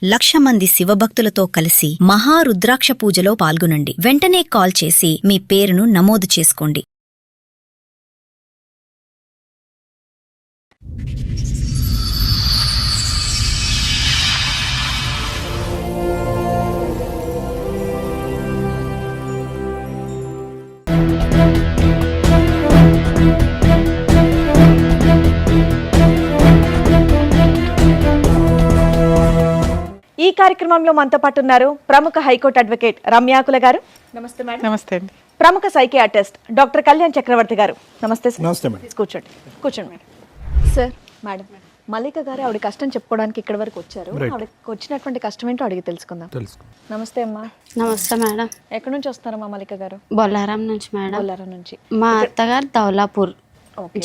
1,00,000 మంది శివభక్తులతో కలిసి మహారుద్రాక్ష పూజలో పాల్గొనండి. వెంటనే కాల్ చేసి మీ పేరును నమోదు చేసుకోండి. ఈ కార్యక్రమంలో మనతో పాటు ఉన్నారు ప్రముఖ హైకోర్టు అడ్వకేట్ రమ్యాకుల గారు. నమస్తే మేడం. నమస్తే అండి. ప్రముఖ సైకియాట్రిస్ట్ డాక్టర్ కళ్యాణ్ చక్రవర్తి గారు. నమస్తే సార్. నమస్తే మేడం. కూర్చోండి మేడం. సార్, మేడం మల్లిక గారు ఆవిడ కష్టం చెప్పుకోవడానికి ఇక్కడ వరకు వచ్చారు. ఆవిడకి వచ్చినటువంటి కష్టం ఏంటో అడిగి తెలుసుకుందాం. నమస్తే అమ్మా. నమస్తే మేడం. ఎక్కడి నుంచి వస్తారమ్మా మల్లిక గారు? బొల్లారం నుంచి మేడం. బొల్లారం నుంచి. మా అత్తగారు దౌలాపూర్,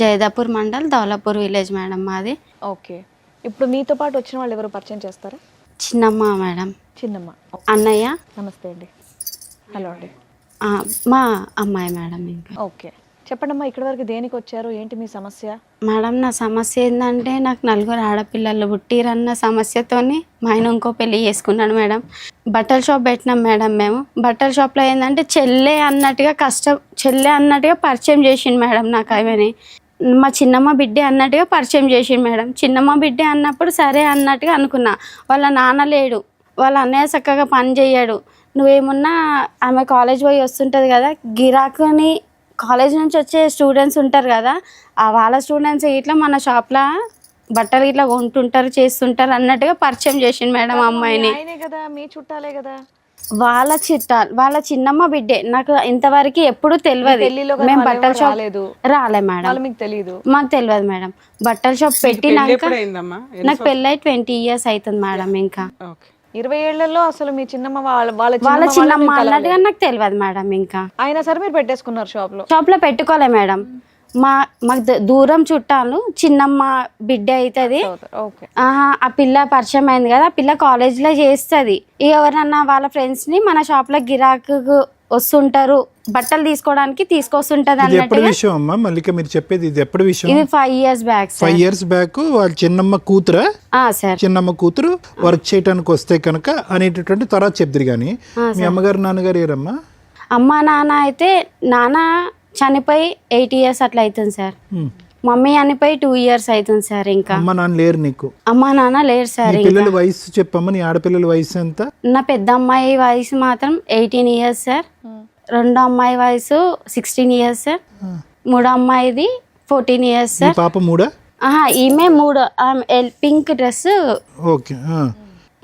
జైదాపూర్ మండల్, దౌలాపూర్ విలేజ్ మేడం మాది. ఓకే, ఇప్పుడు మీతో పాటు వచ్చిన వాళ్ళు ఎవరు పరిచయం చేస్తారా? చిన్నమ్మ మేడం. చిన్నమ్మ. అన్నయ్య. నమస్తే అండి. హలో అండి. మా అమ్మాయి మేడం. ఇంకా ఓకే, చెప్పండమ్మా, ఇక్కడి వరకు దేనికి వచ్చారు, ఏంటి మీ సమస్య? మేడం నా సమస్య ఏంటంటే నాకు 4 ఆడపిల్లలు పుట్టిరన్న సమస్యతోని మా ఆయన ఇంకో పెళ్లి చేసుకున్నాడు మేడం. బట్టల షాప్ పెట్టినాం మేడం. మేము బట్టల షాప్లో ఏంటంటే చెల్లె అన్నట్టుగా పరిచయం చేసిండు మేడం నాకు. అవని మా చిన్నమ్మ బిడ్డే అన్నట్టుగా పరిచయం చేసిండు మేడం. చిన్నమ్మ బిడ్డే అన్నప్పుడు సరే అన్నట్టుగా అనుకున్నా. వాళ్ళ నాన్న లేడు, వాళ్ళ అన్నయ్య చక్కగా పని చేయడు. నువ్వేమున్నా ఆమె కాలేజ్ పోయి వస్తుంటుంది కదా, గిరాకుని కాలేజ్ నుంచి వచ్చే స్టూడెంట్స్ ఉంటారు కదా, వాళ్ళ స్టూడెంట్స్ ఇట్లా మన షాప్లో బట్టలు ఇట్లా కొంటుంటారు, చేస్తుంటారు అన్నట్టుగా పరిచయం చేసిండు మేడం అమ్మాయిని. కదా, మీ చుట్టాలే కదా. వాళ్ళ చిన్నమ్మ బిడ్డే. నాకు ఇంతవరకు ఎప్పుడు తెలియదు. మేము బట్టల షాప్ రాలే మేడం. మీకు తెలియదు? మాకు తెలియదు మేడం. బట్టల షాప్ పెట్టినాక నాకు పెళ్ళై 20 years అవుతుంది మేడం. ఇంకా 20 ఏళ్లలో అసలు మీ చిన్నమ్మ వాళ్ళ చిన్నమ్మ అన్నట్టుగా నాకు తెలియదు మేడం. ఇంకా అయినా సరే మీరు పెట్టేసుకున్నారు షాప్ లో పెట్టుకోలే మేడం. మాకు దూరం చుట్టాలు చిన్నమ్మ బిడ్డ అవుతుంది. ఆ పిల్ల పరిచయం అయింది కదా, ఆ పిల్ల కాలేజ్ లో చేస్తుంది. ఎవరన్నా వాళ్ళ ఫ్రెండ్స్ ని మన షాప్ లో గిరాకు వస్తుంటారు, బట్టలు తీసుకోవడానికి తీసుకొస్తుంటది అన్నట్టు. విషయం అమ్మా మల్లిక మీరు చెప్పేది ఇది ఎప్పుడు విషయం? ఇది 5 years బ్యాక్. 5 years బ్యాక్ వాళ్ళ చిన్నమ్మ కూతురా? సార్, చిన్నమ్మ కూతురు వర్క్ చేయడానికి వస్తే కనుక అనేటటువంటి తర్వాత చెప్తారు. కానీ మీ అమ్మగారు నాన్నగారు ఏరమ్మా? అమ్మ నాన్న అయితే నాన్న చనిపోయి 8 years అట్లా అవుతుంది సార్. మమ్మీ చనిపోయి 2 years అవుతుంది సార్. ఇంకా అమ్మ నాన్న లేరు నీకు? అమ్మ నాన్న లేరు సార్. పిల్లల వయసు చెప్పమ్మా. నీ ఆడపిల్లల వయసు ఎంత? నా పెద్ద అమ్మాయి వయసు మాత్రం 18 years సార్. రెండో అమ్మాయి వయసు 16 years సార్. మూడో అమ్మాయిది 14 years సార్. పాప మూడా? ఈమె 3 పింక్ డ్రెస్. ఓకే.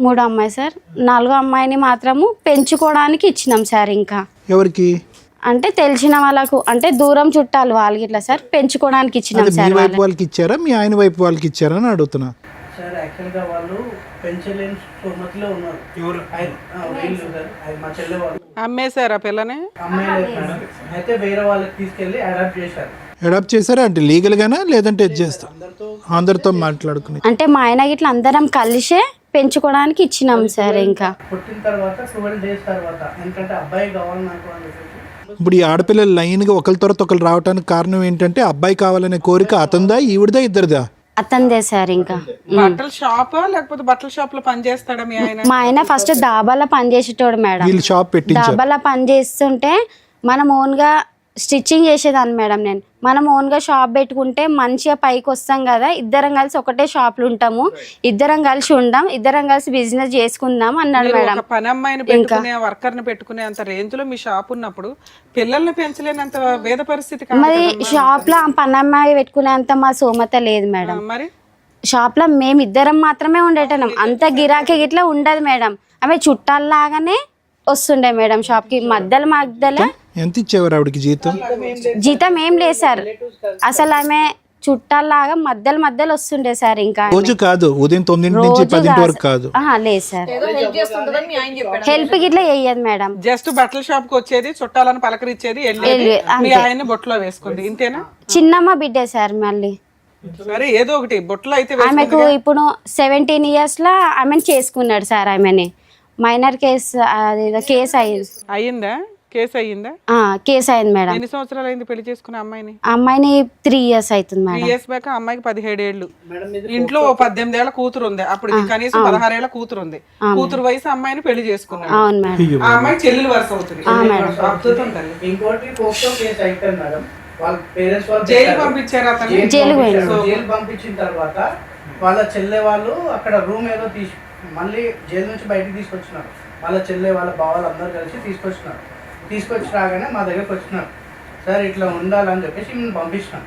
మూడో అమ్మాయి సార్. నాలుగో అమ్మాయిని మాత్రము పెంచుకోవడానికి ఇచ్చినాం సార్. ఇంకా ఎవరికి అంటే తెలిసిన వాళ్ళకు, అంటే దూరం చుట్టాలు వాళ్ళకి ఇట్లా సార్ పెంచుకోవడానికి ఇచ్చినాం సార్. మీ వైపు వాళ్ళకి ఇచ్చారా, మీ ఆయన వైపు వాళ్ళకి ఇచ్చారా అని అడుగుతున్నా సార్. యాక్చువల్ గా వాళ్ళు పెంచలేని స్థోమతిలో ఉన్నారు. మా చెల్లె వాళ్ళు అమ్మేశారు ఆ పిల్లని. అమ్మేయలేదు, అయితే వేరే వాళ్ళకి తీసుకెళ్లి అడాప్ట్ చేశారా? అంటే లీగల్ గానా లేదంటే అందరితో మాట్లాడుకుని? అంటే మా ఆయన ఇట్లా అందరం కలిసే పెంచుకోవడానికి ఇచ్చినాం సార్. ఇంకా పుట్టిన తర్వాత 12 days తర్వాత ఎందుకంటే అబ్బాయి కావాలి నాకు అని చెప్పేసి. ఇప్పుడు ఈ ఆడపిల్లలు లైన్ గా ఒకరి తర్వాత ఒకరు రావడానికి కారణం ఏంటంటే అబ్బాయి కావాలనే కోరిక అతందా ఈవిడదా ఇద్దరిదా? అతందే సార్. ఇంకా బట్టల షాప్ లేకపోతే బట్టల షాప్ లో పని చేస్తాడా మీ ఆయన? మా ఆయన ఫస్ట్ దాబాలో పని చేసేటోడు మేడం. వీళ్ళు షాప్ పెట్టి దాబాలో పని చేస్తుంటే మనం ఓన్ గా స్టిచ్చింగ్ చేసేదాన్ని మేడం. నేను మనం ఓన్ గా షాప్ పెట్టుకుంటే మంచిగా పైకి వస్తాం కదా, ఇద్దరం కలిసి ఒకటే షాప్ లో ఉంటాము, ఇద్దరం కలిసి ఉందాం, ఇద్దరం కలిసి బిజినెస్ చేసుకుందాం అన్నాడు మేడం. పని అమ్మాయిని పెట్టుకునే వర్కర్ ని పెట్టుకునే అంత రేంజ్ లో మీ షాప్ ఉన్నప్పుడు పిల్లల్ని పెంచలేనంత వేద పరిస్థితి. మరి షాప్ లో పని అమ్మాయి పెట్టుకునేంత మా సోమత లేదు మేడం. మరి షాప్ లో మేము ఇద్దరం మాత్రమే ఉండేటం, అంత గిరాకీ గిట్లా ఉండదు మేడం. ఆమె చుట్టాల్లాగానే వస్తుండే మేడం షాప్ కి. మధ్యలో ఎంత ఇచ్చేవారు ఆవిడకి జీతం? జీతం ఏం లేదు సార్. అసలు ఆమె చుట్టాల్లాగా మధ్యలో వస్తుండే సార్. ఇంకా రోజు కాదు, ఉదయం 9 నుంచి 10 వరకు కాదు. లేదు సార్, హెల్ప్ గిట్లా చెయ్యదు మేడం. జస్ట్ బట్టల షాప్ కి వచ్చేది, చుట్టాలను పలకరించేది, మీ ఆయన బొట్లో వేసుకుంది, ఇంతేనా? చిన్నమ్మ బిడ్డే సార్. మళ్ళీ సరే ఏదో ఒకటి బొట్లో అయితే ఆమెకు ఇప్పుడు 17 years లో ఆమెను చేసుకున్నాడు సార్. ఆమెని మైనర్ కేసు అయిందా? కేసు అయ్యిందా? కేసు అయింది మేడం. ఎన్ని సంవత్సరాలు అయింది పెళ్లి చేసుకున్న అమ్మాయిని? అమ్మాయిని 3 years అవుతుంది 3 మేడం. years బ్యాక్ అమ్మాయికి 17 ఏళ్ళు. ఇంట్లో 18 ఏళ్ల కూతురు ఉంది, అప్పుడు కనీసం 16 ఏళ్ల కూతురు ఉంది. కూతురు వయసు అమ్మాయిని పెళ్లి చేసుకున్నాడు. అవును మేడం. ఆ అమ్మాయి చెల్లెలు వరుస అవుతుంది. అద్భుతం తల్లి. ఇంకోటి పోక్సో కేసు అయిపోయింది మేడం. వాళ్ళ పేరెంట్స్ వాళ్ళు జైలు పంపించారు అతను. జైలు పంపించిన తర్వాత వాళ్ళ చెల్లె వాళ్ళు అక్కడ రూమ్ ఏదో మళ్ళీ జైలు నుంచి బయటకు తీసుకొచ్చినారు. వాళ్ళ చెల్లె వాళ్ళ బావాలు అందరూ కలిసి తీసుకొచ్చి రాగానే మా దగ్గరకు వచ్చినారు. సార్ ఇట్లా ఉండాలని చెప్పేసి మేము పంపించినాం.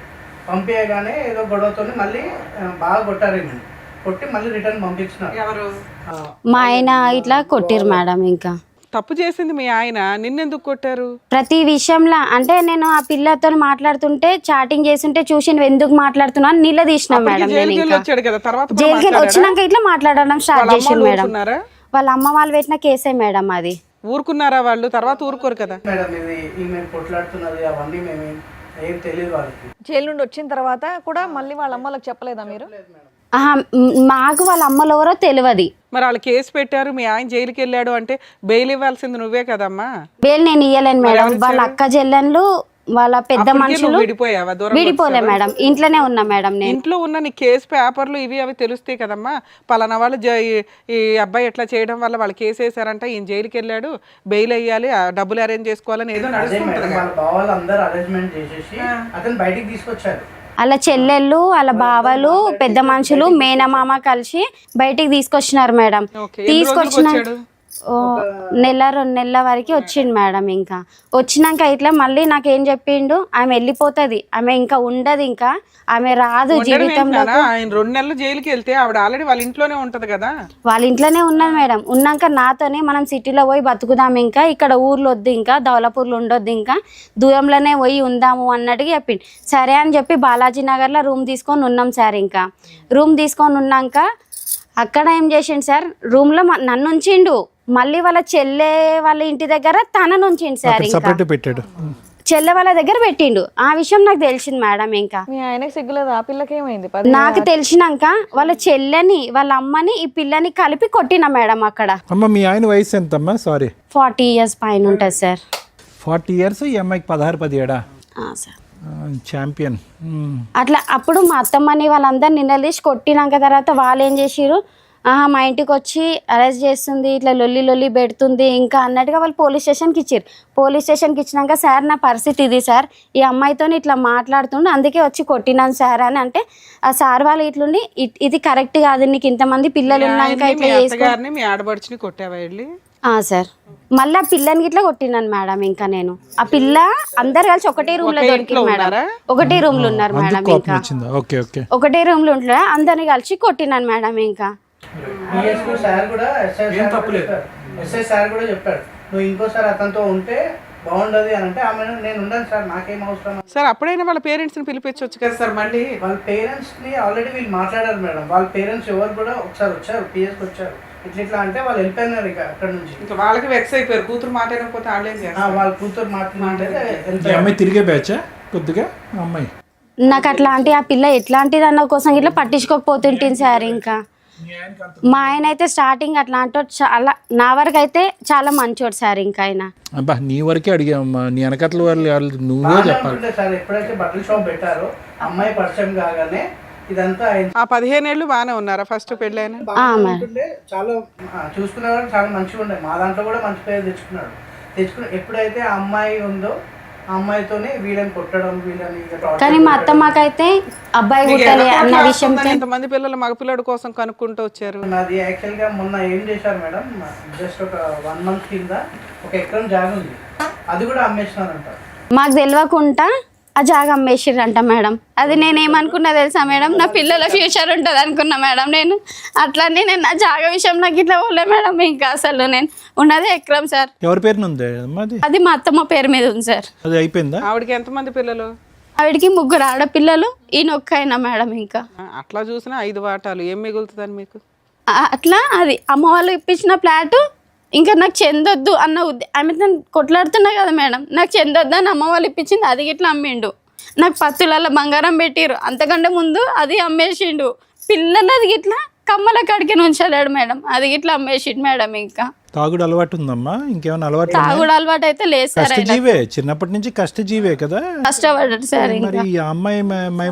పంపించగానే ఏదో గొడవతో మళ్ళీ బాగా కొట్టారు. మేము కొట్టి మళ్ళీ రిటర్న్ పంపించినారు. ఎవరు? మా ఆయన ఇట్లా కొట్టిరు మేడం. ఇంకా తప్పు చేసింది మీ ఆయన, నిన్నెందుకు కొట్టారు? ప్రతి విషయంలో అంటే నేను ఆ పిల్లతో మాట్లాడుతుంటే చాటింగ్ చేస్తుంటే చూసి నువ్వు ఎందుకు మాట్లాడుతున్నావు అని నిలదీసిన మేడం. నేను ఇంకా వచ్చాడు కదా, తర్వాత జైలుకి వచ్చినాక ఇట్లా మాట్లాడడం స్టార్ట్ చేసిండు మేడం. వాళ్ళ అమ్మ వాళ్ళు పెట్టిన కేసే మేడం అది. ఊరుకున్నారా వాళ్ళు? తర్వాత ఊరుకోరు కదా మేడం. ఇది ఈమె కొట్లాడుతున్నది అవన్నీ మేము ఏం తెలియదు వాళ్ళకి. జైలు నుండి వచ్చిన తర్వాత కూడా మళ్ళీ వాళ్ళ అమ్మలకు చెప్పలేదా మీరు? మాకు వాళ్ళ అమ్మలు ఎవరో తెలియదు. మరి వాళ్ళు కేసు పెట్టారు, మీ ఆయన జైలుకి వెళ్ళాడు అంటే బెయిల్ ఇవ్వాల్సింది నువ్వే కదమ్మా. బెయిల్ నేను ఇయ్యలేను మేడం. వాళ్ళ అక్క చెల్లెళ్ళు వాళ్ళ పెద్ద మనుషులు విడిపోయావా? విడిపోలే మేడం. ఇంట్లోనే ఉన్నా మేడం. నేను ఇంట్లో ఉన్న నీ కేసు పేపర్లు ఇవి అవి తెలుస్తాయి కదమ్మా. పలానా వాళ్ళు ఈ అబ్బాయి ఎట్లా చేయడం వల్ల వాళ్ళు కేసు వేసారంట, ఈయన జైలుకి వెళ్ళాడు, బెయిల్ అయ్యాలి, డబ్బులు అరేంజ్ చేసుకోవాలని ఏదో నడుస్తుంది. వాళ్ళ బావాలు అందరూ అరేంజ్మెంట్ చేసేసి అతను బయటికి తీసుకొచ్చారు. వాళ్ళ చెల్లెళ్ళు వాళ్ళ బావలు పెద్ద మనుషులు మేనమామ కలిసి బయటికి తీసుకొచ్చినారు మేడం. తీసుకొచ్చిన నెల 2 నెలల వరకు వచ్చిండు మేడం. ఇంకా వచ్చినాక ఇట్లా మళ్ళీ నాకేం చెప్పిండు, ఆమె వెళ్ళిపోతుంది, ఆమె ఇంకా ఉండదు, ఇంకా ఆమె రాదు జీవితంలో. ఆయన 2 నెలలు జైలుకి వెళ్తే ఆవిడ ఆల్రెడీ వాళ్ళ ఇంట్లోనే ఉంటది కదా. వాళ్ళ ఇంట్లోనే ఉన్నది మేడం. ఉన్నాక నాతోనే మనం సిటీలో పోయి బతుకుదాం, ఇంకా ఇక్కడ ఊర్లో వద్దు, ఇంకా దౌలాపూర్లో ఉండొద్దు, ఇంకా దూరంలోనే పోయి ఉందాము అన్నట్టుగా చెప్పిండు. సరే అని చెప్పి బాలాజీ నగర్లో రూమ్ తీసుకొని ఉన్నాం సార్. ఇంకా రూమ్ తీసుకొని ఉన్నాక అక్కడ ఏం చేసిండు సార్, రూమ్లో నన్ను ఉంచిండు, మళ్ళీ వాళ్ళ చెల్లె వాళ్ళ ఇంటి దగ్గర తనను ఉంచిండు సార్. ఇంకా పెట్టాడు, చెల్లె వాళ్ళ దగ్గర పెట్టిండు. ఆ విషయం నాకు తెలిసింది మేడం. ఇంకా మీ ఆయనకి సిగ్గులేదు? ఆ పిల్లకి ఏమైంది? నాకు తెలిసినాక వాళ్ళ చెల్లెని వాళ్ళ అమ్మని ఈ పిల్లని కలిపి కొట్టిన మేడం అక్కడ. అమ్మ మీ ఆయన వయసు ఎంతమ్మా? సారీ 40 years పైన ఉంటుంది సార్. 40 years. ఈ అమ్మాయికి 16-17 సార్. ఛాంపియన్. అట్లా అప్పుడు మా అత్తమ్మని వాళ్ళందరూ నిలదీసి కొట్టినాక తర్వాత వాళ్ళు ఏం చేసిరు, మా ఇంటికి వచ్చి అరెస్ట్ చేస్తుంది, ఇట్లా లొల్లి పెడుతుంది ఇంకా అన్నట్టుగా వాళ్ళు పోలీస్ స్టేషన్కి ఇచ్చారు. పోలీస్ స్టేషన్కి ఇచ్చినాక సార్ నా పరిస్థితి ఇది సార్, ఈ అమ్మాయితో ఇట్లా మాట్లాడుతుండే అందుకే వచ్చి కొట్టినాను సార్ అని అంటే, ఆ సార్ వాళ్ళు ఇట్లుండి ఇది కరెక్ట్ కాదు, నీకు ఇంతమంది పిల్లలు ఉన్నాక ఇట్లా చేసుకుని మీ ఆడబడిచిని కొట్టావా వెళ్ళి? సార్ మళ్ళీ ఆ పిల్లని ఇట్లా కొట్టినాను మేడం. ఇంకా నేను ఆ పిల్ల అందరు కలిసి ఒకటే రూమ్ లో దొరికింది మేడం. ఒకటే రూమ్ లో ఉన్నారు మేడం. ఇంకా ఒకటే రూమ్ లో ఉంటున్నా, అందరిని కలిసి కొట్టినాను మేడం. ఇంకా సార్ కూడా ఎస్ఐ సార్ కూడా చెప్పాడు, నువ్వు ఇంకోసారి అతనితో ఉంటే బాగుండదు అని అంటే ఆమె నేను ఉండను సార్, నాకేం అవసరం సార్. అప్పుడైనా వాళ్ళ పేరెంట్స్ ని పిలిపించవచ్చు కదా సార్. మళ్ళీ వాళ్ళ పేరెంట్స్ ని ఆల్రెడీ వీళ్ళు మాట్లాడారు మేడం. వాళ్ళ పేరెంట్స్ ఎవరు కూడా ఒకసారి వచ్చారు, పిఎస్కి వచ్చారు. ఇట్లా అంటే వాళ్ళు వెళ్ళిపోయినారు ఇక అక్కడ నుంచి. ఇంకా వాళ్ళకి వెక్స్ అయిపోయారు, కూతురు మాట్లాడకపోతే వాళ్ళ కూతురు మాట్లాడితే తిరిగే బ్యాచ్ కొద్దిగా అమ్మాయి. నాకు అట్లాంటి ఆ పిల్ల ఎట్లాంటిది అన్న కోసం ఇట్లా పట్టించుకోకపోతుంటుంది సార్. ఇంకా మా ఆయన అయితే స్టార్టింగ్ అట్లా అంటాడు, చాలా నా వరకు అయితే చాలా మంచోడు సార్. ఇంకా ఆయన అబ్బా నీ వరకే అడిగామ్మా, నీ వెనకట్ల వాళ్ళు నువ్వే చెప్పాలి సార్. ఎప్పుడైతే బట్టల షాప్ పెట్టారో అమ్మాయి పరిచయం కాగానే ఇదంతా ఆ 15 ఏళ్ళు బాగానే ఉన్నారా ఫస్ట్ పెళ్ళైనా? చాలా చూసుకునేవాడు, చాలా మంచిగా ఉండే. మా దాంట్లో కూడా మంచి పేరు తెచ్చుకున్నాడు. ఎప్పుడైతే ఆ అమ్మాయి ఉందో ఆ అమ్మాయితోనే వీళ్ళని కొట్టడం, వీళ్ళని. కానీ మా అత్తమ్మకైతే అబ్బాయి పుట్టాలి అన్న విషయం. ఎంతమంది పిల్లలు మగపిల్లడు కోసం కనుక్కుంటూ వచ్చారు. నాది యాక్చువల్ గా మొన్న ఏం చేశారు మేడం, జస్ట్ ఒక 1 month కింద 1 ఎకరం జాగ ఉంది, అది కూడా అమ్మేసినారంట. మాకు తెలియకుండా ఆ జాగా అమ్మేసిరంట మేడం. అది నేనేమనుకున్నా తెలుసా మేడం, నా పిల్లల ఫ్యూచర్ ఉంటుంది అనుకున్నా మేడం. నేను అట్లనే నేను నా జాగా విషయం నాకు ఇట్లా పోలే మేడం. ఇంకా అసలు నేను ఉన్నదే ఎకరం సార్. ఎవరి పేరున ఉంది అది? మా అత్తమ్మ పేరు మీద ఉంది సార్. అది అయిపోయిందా? ఆవిడకి ఎంతమంది పిల్లలు? ఆవిడకి 3 ఆడపిల్లలు, ఈయన ఒక్కైనా మేడం. ఇంకా అట్లా చూసినా 5 వాటాలు ఏం మిగులుతుందని మీకు? అట్లా అది అమ్మ వాళ్ళు ఇప్పించిన ఫ్లాటు ఇంకా నాకు చెందొద్దు అన్న ఆమె తను కొట్లాడుతున్నా కదా మేడం, నాకు చెందొద్దు అని అమ్మ వాళ్ళు ఇప్పించింది, అది ఇట్లా అమ్మిండు. నాకు 10 తులాల బంగారం పెట్టిరు, అంతకంటే ముందు అది అమ్మేసిండు. పిల్లలది ఇట్లా కమ్మల కాడికి నుంచలేడు మేడం, అది ఇట్లా అమ్మేసిండు మేడం. ఇంకా తాగుడు అలవాటు ఉందమ్మా? ఇంకేమైనా అలవాటు? తాగుడు అలవాటు అయితే లేదు సార్. కష్టజీవే, చిన్నప్పటి నుంచి కష్టజీవే కదా. కష్టపడ్డాడు సార్. మరి ఇంకా ఈ అమ్మాయి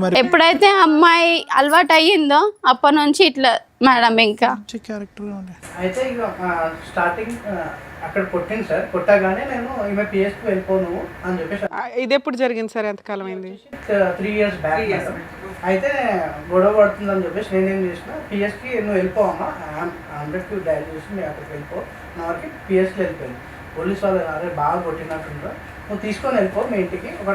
మరి ఎప్పుడైతే అమ్మాయి అలవాటు అయ్యిందో అప్పటి నుంచి ఇట్లా మేడం. ఇంకా క్యారెక్టర్ అయితే ఇక స్టార్టింగ్ అక్కడ కొట్టింది సార్. కొట్టగానే నేను ఈమె పిఎస్కి వెళ్ళిపోను అని చెప్పేసి ఇది ఎప్పుడు జరిగింది సార్? ఎంతకాలం అయింది? 3 years బ్యాక్. అయితే గొడవ పడుతుందని చెప్పేసి నేనేం చేసిన, పిఎస్కి నువ్వు వెళ్ళిపోవమ్మా, 100కి డైల్ చేసి నేను అక్కడికి వెళ్ళిపో నా వరకు పిఎస్కి వెళ్ళిపోయింది. పోలీస్ వాళ్ళు అరే బాగా కొట్టినట్టుంటా, నువ్వు తీసుకొని వెళ్ళిపో మీ ఇంటికి, ఒక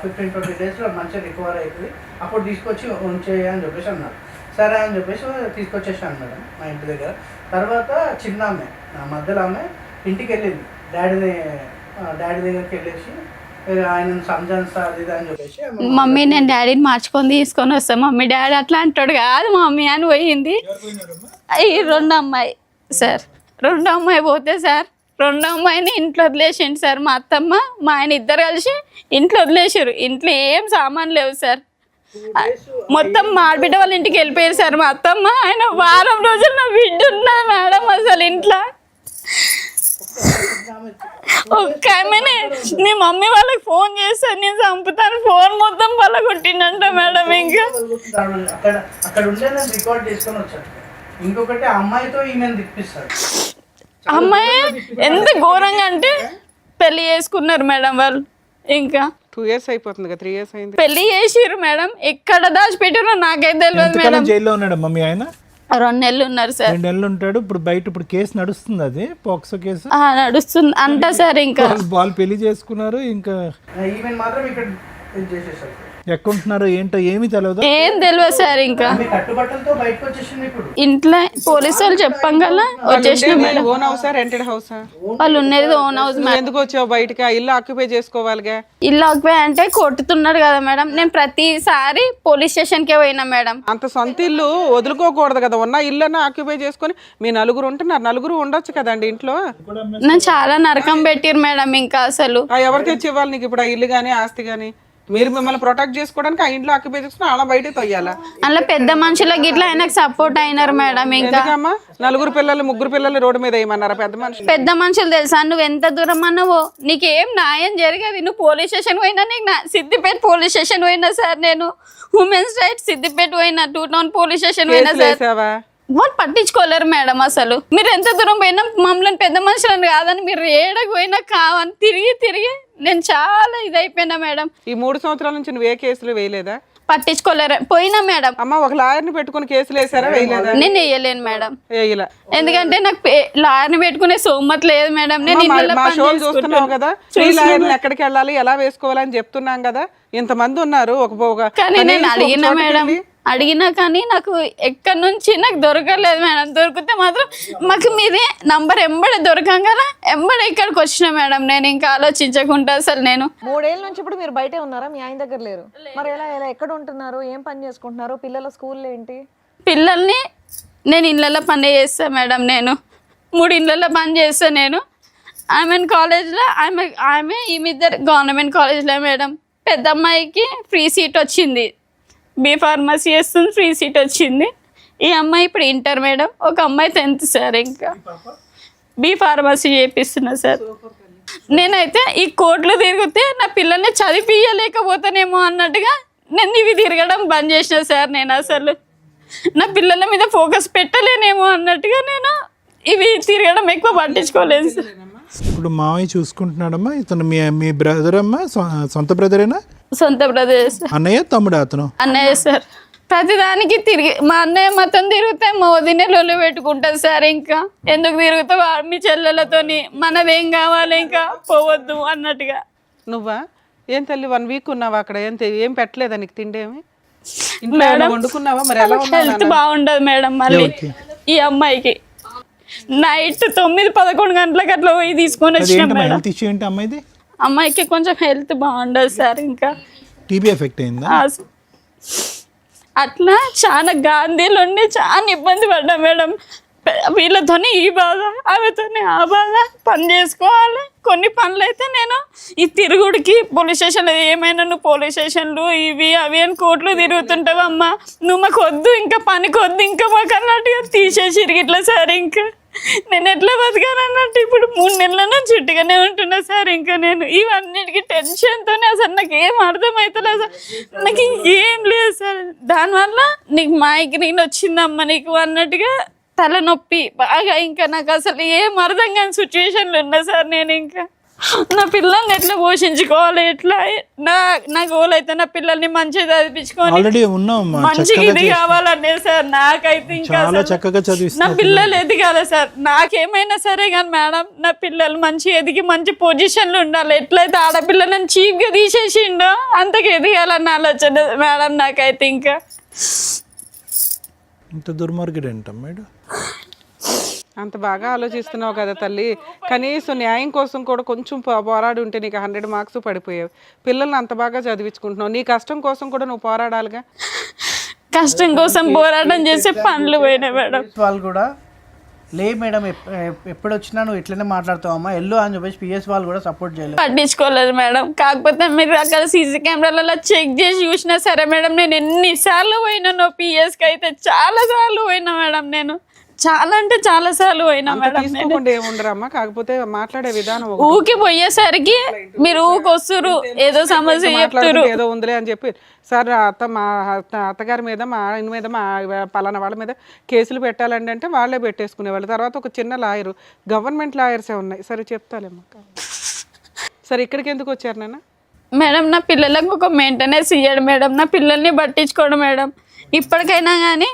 15-20 daysలో మంచిగా రికవర్ అవుతుంది, అప్పుడు తీసుకొచ్చి ఉంచేయ అని చెప్పేసి అన్నారు. సరే అని చెప్పేసి తీసుకొచ్చేసాను మేడం మా ఇంటి దగ్గర. తర్వాత చిన్న ఆమె, నా మధ్యలో ఆమె ఇంటికి వెళ్ళింది, డాడీ దగ్గరికి వెళ్ళేసి ఆయన సంజాన్సా అది ఇది అని చెప్పేసి మమ్మీ నేను డాడీని మార్చుకొని తీసుకొని వస్తాను, మమ్మీ డాడీ అట్లా అంటాడు కాదు మమ్మీ అని పోయింది. ఈ రెండో అమ్మాయి సార్, రెండో అమ్మాయి పోతే సార్, రెండో అమ్మాయిని ఇంట్లో వదిలేసిండు సార్. మా అత్తమ్మ మా ఆయన ఇద్దరు కలిసి ఇంట్లో వదిలేసారు. ఇంట్లో ఏం సామాన్ లేవు సార్. మొత్తం మా ఆడబిడ్డ వాళ్ళ ఇంటికి వెళ్ళిపోయారు సార్ మా అత్తమ్మ. ఆయన వారం రోజులు నా బిడ్డ ఉన్నది మేడం అసలు ఇంట్లో. ఒక్క ఆమెనే నీ మమ్మీ వాళ్ళకి ఫోన్ చేస్తాను నేను చంపుతాను, ఫోన్ మొత్తం పళ్ళ కొట్టిండంట మేడం. ఇంకా అక్కడ ఉండే నేను రికార్డ్ చేసుకొని వచ్చాను. ఇంకొకటి అమ్మాయితో ఈమెను తిప్పిస్తాడు. అమ్మాయి ఎంత ఘోరంగా అంటే పెళ్లి చేసుకున్నారు మేడం వాళ్ళు. ఇంకా 2 years అయిపోతుంది కదా, 3 years అయింది. పెళ్లి చేసిర్రు మేడం. ఎక్కడ దాచిపెట్టారో నాకైతే తెలియదు మేడం. జైల్లో ఉన్నాడు మమ్మీ ఆయన? 2 నెలలు ఉన్నారు సార్. 2 నెలలు ఉంటాడు. ఇప్పుడు బయట ఇప్పుడు కేసు నడుస్తుంది, అది పోక్సో కేసు నడుస్తుంది అంట సార్. ఇంకా వాళ్ళు పెళ్లి చేసుకున్నారు. ఇంకా ఈమెను మాత్రం ఇక్కడ చేసేసారు. ఎక్కడుంటున్నారో ఏంటో ఏమీ తెలియదు, ఏం తెలియదు సార్. ఇంకా కట్టుబట్టలతో బయటకు వచ్చేసింది. ఇప్పుడు ఇంట్లో పోలీసు వాళ్ళు చెప్పంగల వచ్చేసిన మేడం. ఓన్ హౌసా రెంటెడ్ హౌసా? వాళ్ళు ఉన్నది ఓన్ హౌస్. ఎందుకు వచ్చావు బయటకి? ఆ ఇల్లు ఆక్యుపై చేసుకోవాలిగా. ఇల్లు ఆక్యుపై అంటే కొట్టుతున్నాడు కదా మేడం. నేను ప్రతిసారి పోలీస్ స్టేషన్కే పోయినా మేడం. అంత సొంత ఇల్లు వదులుకోకూడదు కదా, ఉన్న ఇల్లు ఆక్యుపై చేసుకొని మీ నలుగురు ఉంటున్నారు, నలుగురు ఉండొచ్చు కదండి ఇంట్లో. నేను చాలా నరకం పెట్టిరు మేడం. ఇంకా అసలు ఎవరు తెచ్చి ఇవ్వాలి నీకు ఇప్పుడు ఆ ఇల్లు కానీ ఆస్తి కానీ? మీరు మిమ్మల్ని ప్రొటెక్ట్ చేసుకోవడానికి ఆ ఇంట్లో ఆక్యుపై చేసుకుని అలా బయట తొయ్యాలా? అలా పెద్ద మనుషులకి ఇట్లా ఆయనకు సపోర్ట్ అయినారు మేడం. ఇంకా ఎందుకమ్మా 4 పిల్లలు 3 పిల్లలు రోడ్డు మీద వేయమన్నారా పెద్ద మనుషులు? పెద్ద మనుషులు తెలుసా, నువ్వు ఎంత దూరం అన్నావో నీకేం న్యాయం జరిగేది. నువ్వు పోలీస్ స్టేషన్ పోయినా, నీకు సిద్దిపేట పోలీస్ స్టేషన్ పోయినా సార్, నేను ఉమెన్స్ రైట్స్ సిద్దిపేట పోయినా, 2 టౌన్ పోలీస్ స్టేషన్ పోయినా సార్. వాళ్ళు పట్టించుకోలేరు మేడం అసలు. మీరు ఎంత దూరం పోయినా మమ్మల్ని పెద్ద మనుషులను కాదని మీరు ఏడకు పోయినా కావని తిరిగి నేను చాలా ఇదైపోయినా మేడం. ఈ 3 సంవత్సరాల నుంచి నువ్వు ఏ కేసులు వేయలేదా? పట్టించుకోలేరు పోయినా మేడం. అమ్మ ఒక లాయర్ని పెట్టుకుని కేసులు వేసారా? వేయలేదా? నేను వేయలేను మేడం. వేయలే. ఎందుకంటే నాకు లాయర్ని పెట్టుకునే సోమత లేదు మేడం. నేను మా షోలు చూస్తున్నావు కదా, ఫ్రీ లాయర్లు ఎక్కడికి వెళ్ళాలి ఎలా వేసుకోవాలని చెప్తున్నాం కదా. ఇంతమంది ఉన్నారు. కానీ నేను అడిగినా మేడం, అడిగినా కానీ నాకు ఎక్కడి నుంచి నాకు దొరకలేదు మేడం. దొరికితే మాత్రం మాకు మీదే నంబర్ ఎంబడే దొరకంగా ఎంబడే ఇక్కడికి వచ్చిన మేడం. నేను ఇంకా ఆలోచించకుండా అసలు నేను 3 ఏళ్ళ నుంచి ఇప్పుడు మీరు బయటే ఉన్నారా? మీ ఆయన దగ్గర లేరు? మరి ఎలా ఎక్కడ ఉంటున్నారు? ఏం పని చేసుకుంటున్నారు? పిల్లల స్కూల్ ఏంటి? పిల్లల్ని నేను ఇళ్ళల్లో పని చేస్తాను మేడం. నేను 3 ఇళ్ళల్లో పని చేస్తాను నేను. ఆమెన్ కాలేజ్లో ఆమె ఈమె గవర్నమెంట్ కాలేజ్లో మేడం. పెద్ద అమ్మాయికి ఫ్రీ సీట్ వచ్చింది, బి ఫార్మసీ చేస్తుంది, ఫ్రీ సీట్ వచ్చింది. ఈ అమ్మాయి ఇప్పుడు ఇంటర్ మేడం. ఒక అమ్మాయి 10th సార్. ఇంకా బి ఫార్మసీ చేపిస్తున్నా సార్. నేనైతే ఈ కోర్టులో తిరిగితే నా పిల్లల్ని చదివించలేకపోతానేమో అన్నట్టుగా నేను ఇవి తిరగడం బంద్ చేసిన సార్. నేను అసలు నా పిల్లల మీద ఫోకస్ పెట్టలేనేమో అన్నట్టుగా నేను ఇవి తిరగడం ఎక్కువ పట్టించుకోలేదు సార్. ఇప్పుడు మావయ్య చూసుకుంటున్నాడమ్మా. ఇతను మీ బ్రదర్ అమ్మా? సొంత బ్రదరేనా? సొంత బ్రదర్ సార్. అన్నయ్య తమ్ముడు? అతను అన్నయ్య సార్. ప్రతిదానికి తిరిగి మా అన్నయ్య మొత్తం తిరిగితే మా వదినే లొల్లి పెట్టుకుంటుంది సార్. ఇంకా ఎందుకు తిరుగుతావు మీ చెల్లెలతోని, మనదేం కావాలి ఇంకా పోవద్దు అన్నట్టుగా. నువ్వా ఏం తల్లి 1 week ఉన్నావా అక్కడ? ఏం పెట్టలేదా నీకు తిండి? ఏమి ఇంట్లో వండుకున్నావా? మరి ఎలా హెల్త్ బాగుండదు మేడం. మళ్ళీ ఈ అమ్మాయికి నైట్ 9-11 గంటలకు అట్లా పోయి తీసుకొని వచ్చినాం మేడం. అమ్మాయికి కొంచెం హెల్త్ బాగుండదు సార్. ఇంకా టీబీ ఎఫెక్ట్ అయిందా? అట్లా చాలా గాంధీలు ఉండి చాలా ఇబ్బంది పడ్డా మేడం. వీళ్ళతోనే ఈ బాధ, ఆమెతోనే ఆ బాధ. పని చేసుకోవాలి. కొన్ని పనులు అయితే నేను ఈ తిరుగుడికి పోలీస్ స్టేషన్లో ఏమైనా నువ్వు పోలీస్ స్టేషన్లు ఇవి అవి అని కోర్టులు తిరుగుతుంటావమ్మా, నువ్వు మాకు వద్దు, ఇంకా పనికి వద్దు ఇంకా మాకు అన్నట్టుగా తీసేసిరు ఇట్లా సార్. ఇంకా నేను ఎట్లా బతకాలన్నట్టు ఇప్పుడు 3 నెలల నుంచి చుట్టుగానే ఉంటున్నా సార్. ఇంకా నేను ఇవన్నిటికీ టెన్షన్తోనే అసలు నాకు ఏం అర్థమవుతలేదు సార్. నాకు ఇంకేం లేదు సార్. దానివల్ల నీకు మైగ్రేన్ వచ్చిందమ్మా నీకు అన్నట్టుగా తలనొప్పి బాగా. ఇంకా నాకు అసలు ఏం అర్థం కాని సిచ్యువేషన్లు ఉన్నా సార్. నేను ఇంకా నా పిల్లల్ని ఎట్లా పోషించుకోవాలి, ఎట్లా నా గోల్ అయితే నా పిల్లల్ని మంచిగా చదివించుకొని ఆల్రెడీ ఉన్నామమ్మా, మంచిగా ఇది కావాలనే సార్. నాకైతే ఇంకా చాలా అసలు చక్కగా నా చదివిస్తున్నారు. పిల్లలు ఎదగాలి సార్. నాకేమైనా సరే కానీ మేడం నా పిల్లలు మంచి ఎదిగి మంచి పొజిషన్లు ఉండాలి. ఎట్లయితే ఆడపిల్లలను చీప్గా తీసేసిండో అంతకు ఎదగాలన్న ఆలోచన మేడం నాకైతే. ఇంకా ఇంత దుర్మార్గుడు ఏంటమ్మా మేడం? అంత బాగా ఆలోచిస్తున్నావు కదా తల్లి, కనీసం న్యాయం కోసం కూడా కొంచెం పోరాడి ఉంటే నీకు 100 మార్క్స్ పడిపోయావు. పిల్లల్ని అంత బాగా చదివించుకుంటున్నావు, నీ కష్టం కోసం కూడా నువ్వు పోరాడాలిగా. కష్టం కోసం పోరాటం చేసే పనులు పోయినాయి మేడం. వాళ్ళు కూడా లే మేడం ఎప్పుడు వచ్చినా నువ్వు ఇట్లనే మాట్లాడుతావమ్మా ఎల్లు అని చెప్పేసి పిఎస్ వాళ్ళు కూడా సపోర్ట్ చేయలేదు, పట్టించుకోలేదు మేడం. కాకపోతే మీరు అక్కడ సీసీ కెమెరాలలో చెక్ చేసి చూసినా సరే మేడం, నేను ఎన్నిసార్లు పోయినాను పిఎస్కి అయితే చాలా సార్లు పోయినా మేడం. నేను చాలా అంటే చాలా సార్లు పోయినా మేడం. తీసుకోకుండా ఏముండరమ్మా, కాకపోతే మాట్లాడే విధానం ఒకటి. ఊకి పోయేసరికి మీరు ఊకి వస్తురు ఏదో సమస్య చెప్తారు, ఏదో ఉందిలే అని చెప్పి సార్ మా అత్తగారి మీద మా ఆయన మీద మా పలానా వాళ్ళ మీద కేసులు పెట్టాలండి అంటే వాళ్ళే పెట్టేసుకునేవాళ్ళు. తర్వాత ఒక చిన్న లాయరు, గవర్నమెంట్ లాయర్సే ఉన్నాయి. సరే చెప్తాలేమ్మా. సరే ఇక్కడికి ఎందుకు వచ్చారు నాన్న? మేడం నా పిల్లలకు ఒక మెయింటెనెన్స్ ఇయ్యాడు మేడం, నా పిల్లల్ని పట్టించుకోడు మేడం. ఇప్పటికైనా కానీ